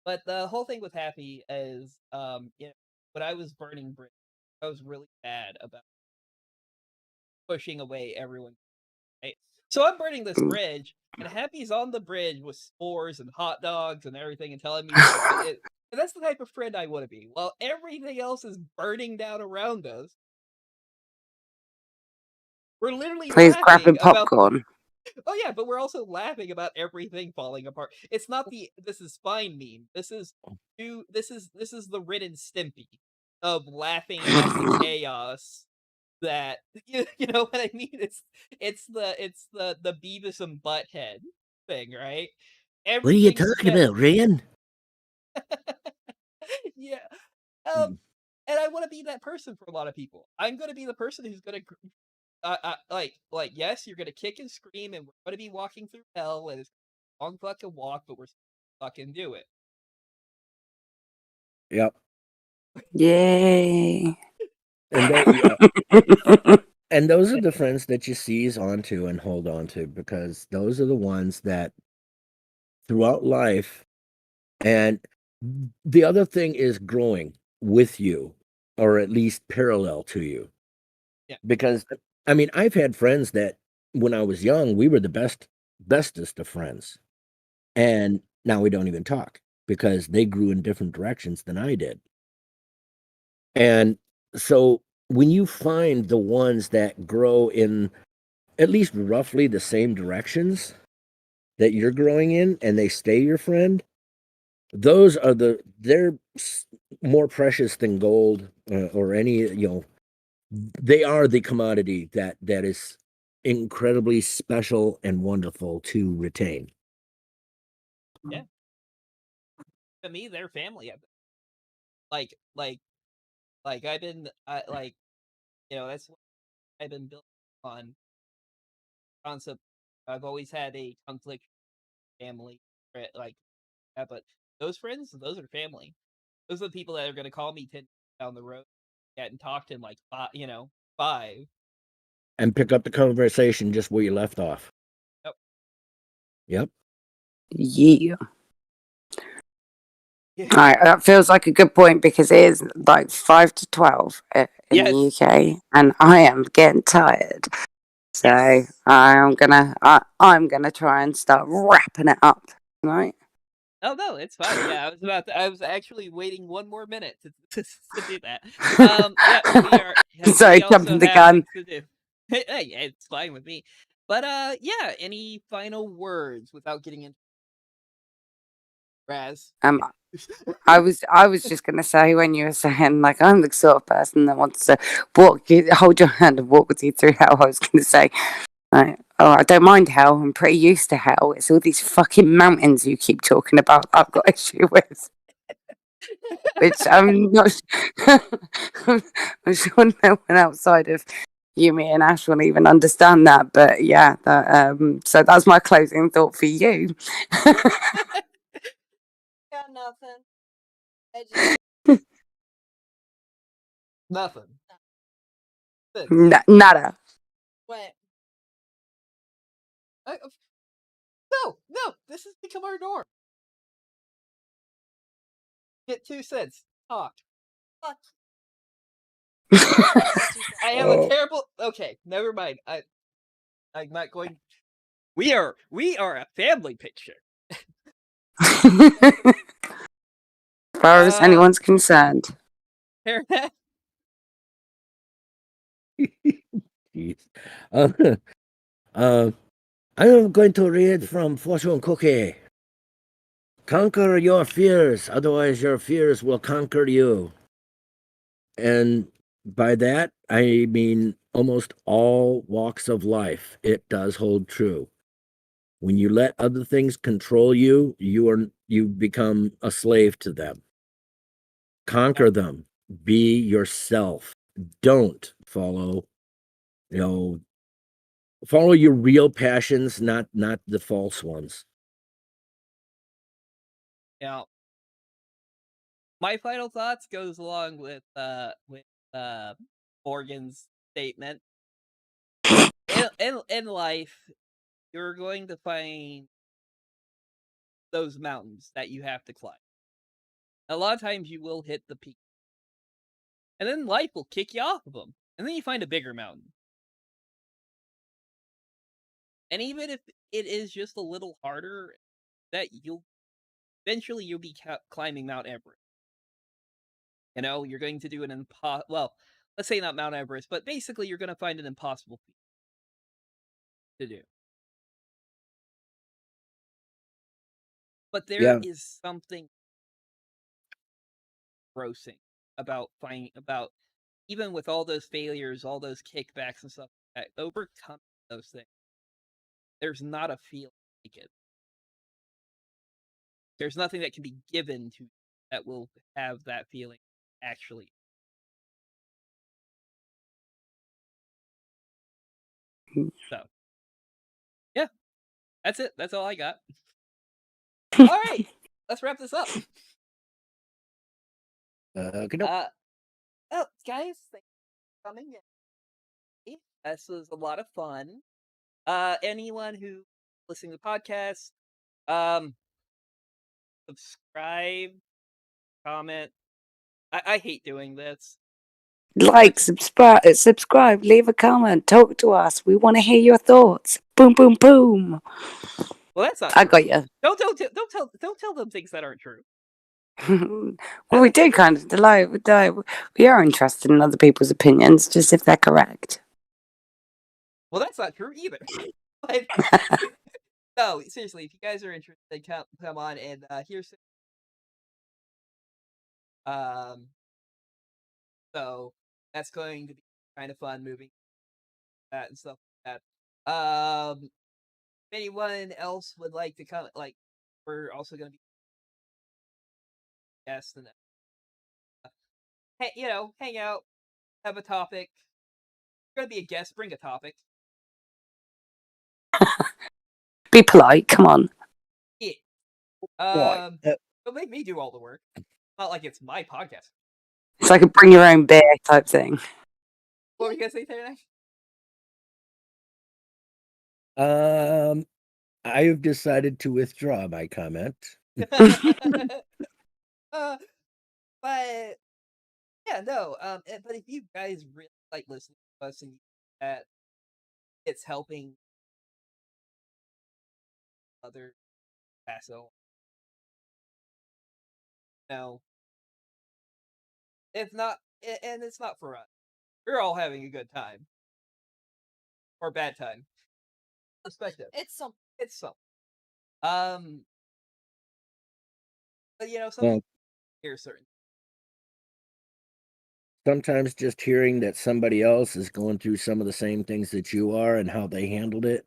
but the whole thing with happy is, when I was burning bridge, I was really bad about pushing away everyone. Right? So I'm burning this bridge, and Happy's on the bridge with s'mores and hot dogs and everything, and telling me how good it. And that's the type of friend I want to be. While everything else is burning down around us, we're literally Please laughing grabbing about. popcorn. Oh yeah, but we're also laughing about everything falling apart. It's not the "this is fine" meme. This is the Rin and Stimpy of laughing at the chaos that you know what I mean? It's the Beavis and Butthead thing, right? What are you Everything's talking just about, Ryan? yeah. And I want to be that person for a lot of people. I'm going to be the person who's going to like yes, you're gonna kick and scream, and we're gonna be walking through hell, and it's a long fucking walk, but we're fucking do it. Yep. Yay. And and those are the friends that you seize onto and hold on to, because those are the ones that throughout life. And the other thing is growing with you, or at least parallel to you. Yeah, Because I mean, I've had friends that when I was young, we were the bestest of friends. And now we don't even talk because they grew in different directions than I did. And so when you find the ones that grow in at least roughly the same directions that you're growing in, and they stay your friend, those are they're more precious than gold, or any, they are the commodity that is incredibly special and wonderful to retain. yeah. To me, they're family. Like, like, I've been, that's what I've been built on concept. I've always had a conflict family, like that, but those are family. Those are the people that are gonna call me 10 down the road, and talked in like five. And pick up the conversation just where you left off. Yep. Yep. Yeah. Yeah. All right, that feels like a good point because it is like 5 to 12 in the Yes. UK, and I am getting tired. So Yes. I'm gonna try and start wrapping it up, right? Oh no, it's fine. Yeah, I was actually waiting one more minute to do that. Yeah, we are. Yeah, Sorry, we also jumping the have gun. things to do. Hey, it's fine with me. But yeah. Any final words without getting into Raz? Um, I was just gonna say when you were saying like I'm the sort of person that wants to hold your hand and walk with you through hell. I was gonna say, like, oh, I don't mind hell. I'm pretty used to hell. It's all these fucking mountains you keep talking about. I've got issue with. which I'm not. I'm sure no one outside of you, me, and Ash will even understand that. But yeah, so that's my closing thought for you. Got nothing. I just Nothing. Six. Nada. went. No, this has become our norm. Get 2 cents. Talk. Fuck. I have a terrible. Okay, never mind. I'm not going. We are a family picture. As far as anyone's concerned. Jeez. I am going to read from Fortune Cookie. Conquer your fears, otherwise your fears will conquer you. And by that, I mean almost all walks of life. It does hold true. When you let other things control you, you become a slave to them. Conquer them. Be yourself. Don't follow, follow your real passions, not the false ones. Now, my final thoughts goes along with Morgan's statement. In life, you're going to find those mountains that you have to climb. A lot of times you will hit the peak. And then life will kick you off of them. And then you find a bigger mountain. And even if it is just a little harder, that you'll be climbing Mount Everest. You know, you're going to do an well, let's say not Mount Everest, but basically you're going to find an impossible feat to do. But there is something grossing about even with all those failures, all those kickbacks and stuff, overcoming those things. There's not a feeling like it. There's nothing that can be given to that will have that feeling actually. So, yeah, that's it. That's all I got. All right, let's wrap this up. Oh, guys, thanks for coming in. This was a lot of fun. Anyone who listening to the podcast, subscribe, comment. I hate doing this. Like, subscribe, leave a comment, talk to us. We want to hear your thoughts. Boom, boom, boom. Well, that's not. I true. got you. Don't tell them things that aren't true. Well, we do kind of we are interested in other people's opinions, just if they're correct. Well, that's not true either. No, seriously, if you guys are interested, come on and here's so that's going to be kind of fun moving that and stuff like that. If anyone else would like to come, like, we're also going to be guests and hey, hang out, have a topic. If you're going to be a guest, bring a topic. Be polite, come on. Yeah. Don't make me do all the work. Not like it's my podcast. It's like a bring your own beer type thing. What were you gonna say, Terry? I've decided to withdraw my comment. But yeah, no. But if you guys really like listening to us and that it's helping other pass on, no, it's not, and it's not for us. We're all having a good time or bad time. Perspective. It's some. It's some. But some hear certain. Sometimes just hearing that somebody else is going through some of the same things that you are and how they handled it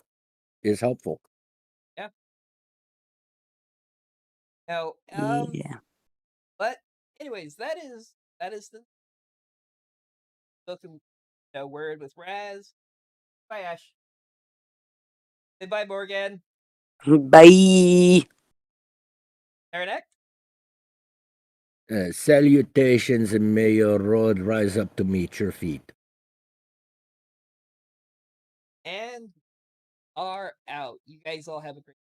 is helpful. Yeah. Now, yeah. But anyways, that is the spoken word with Raz. Bye, Ash. Say bye, Morgan. Bye. Aranek? Salutations, and may your road rise up to meet your feet. And are out. You guys all have a great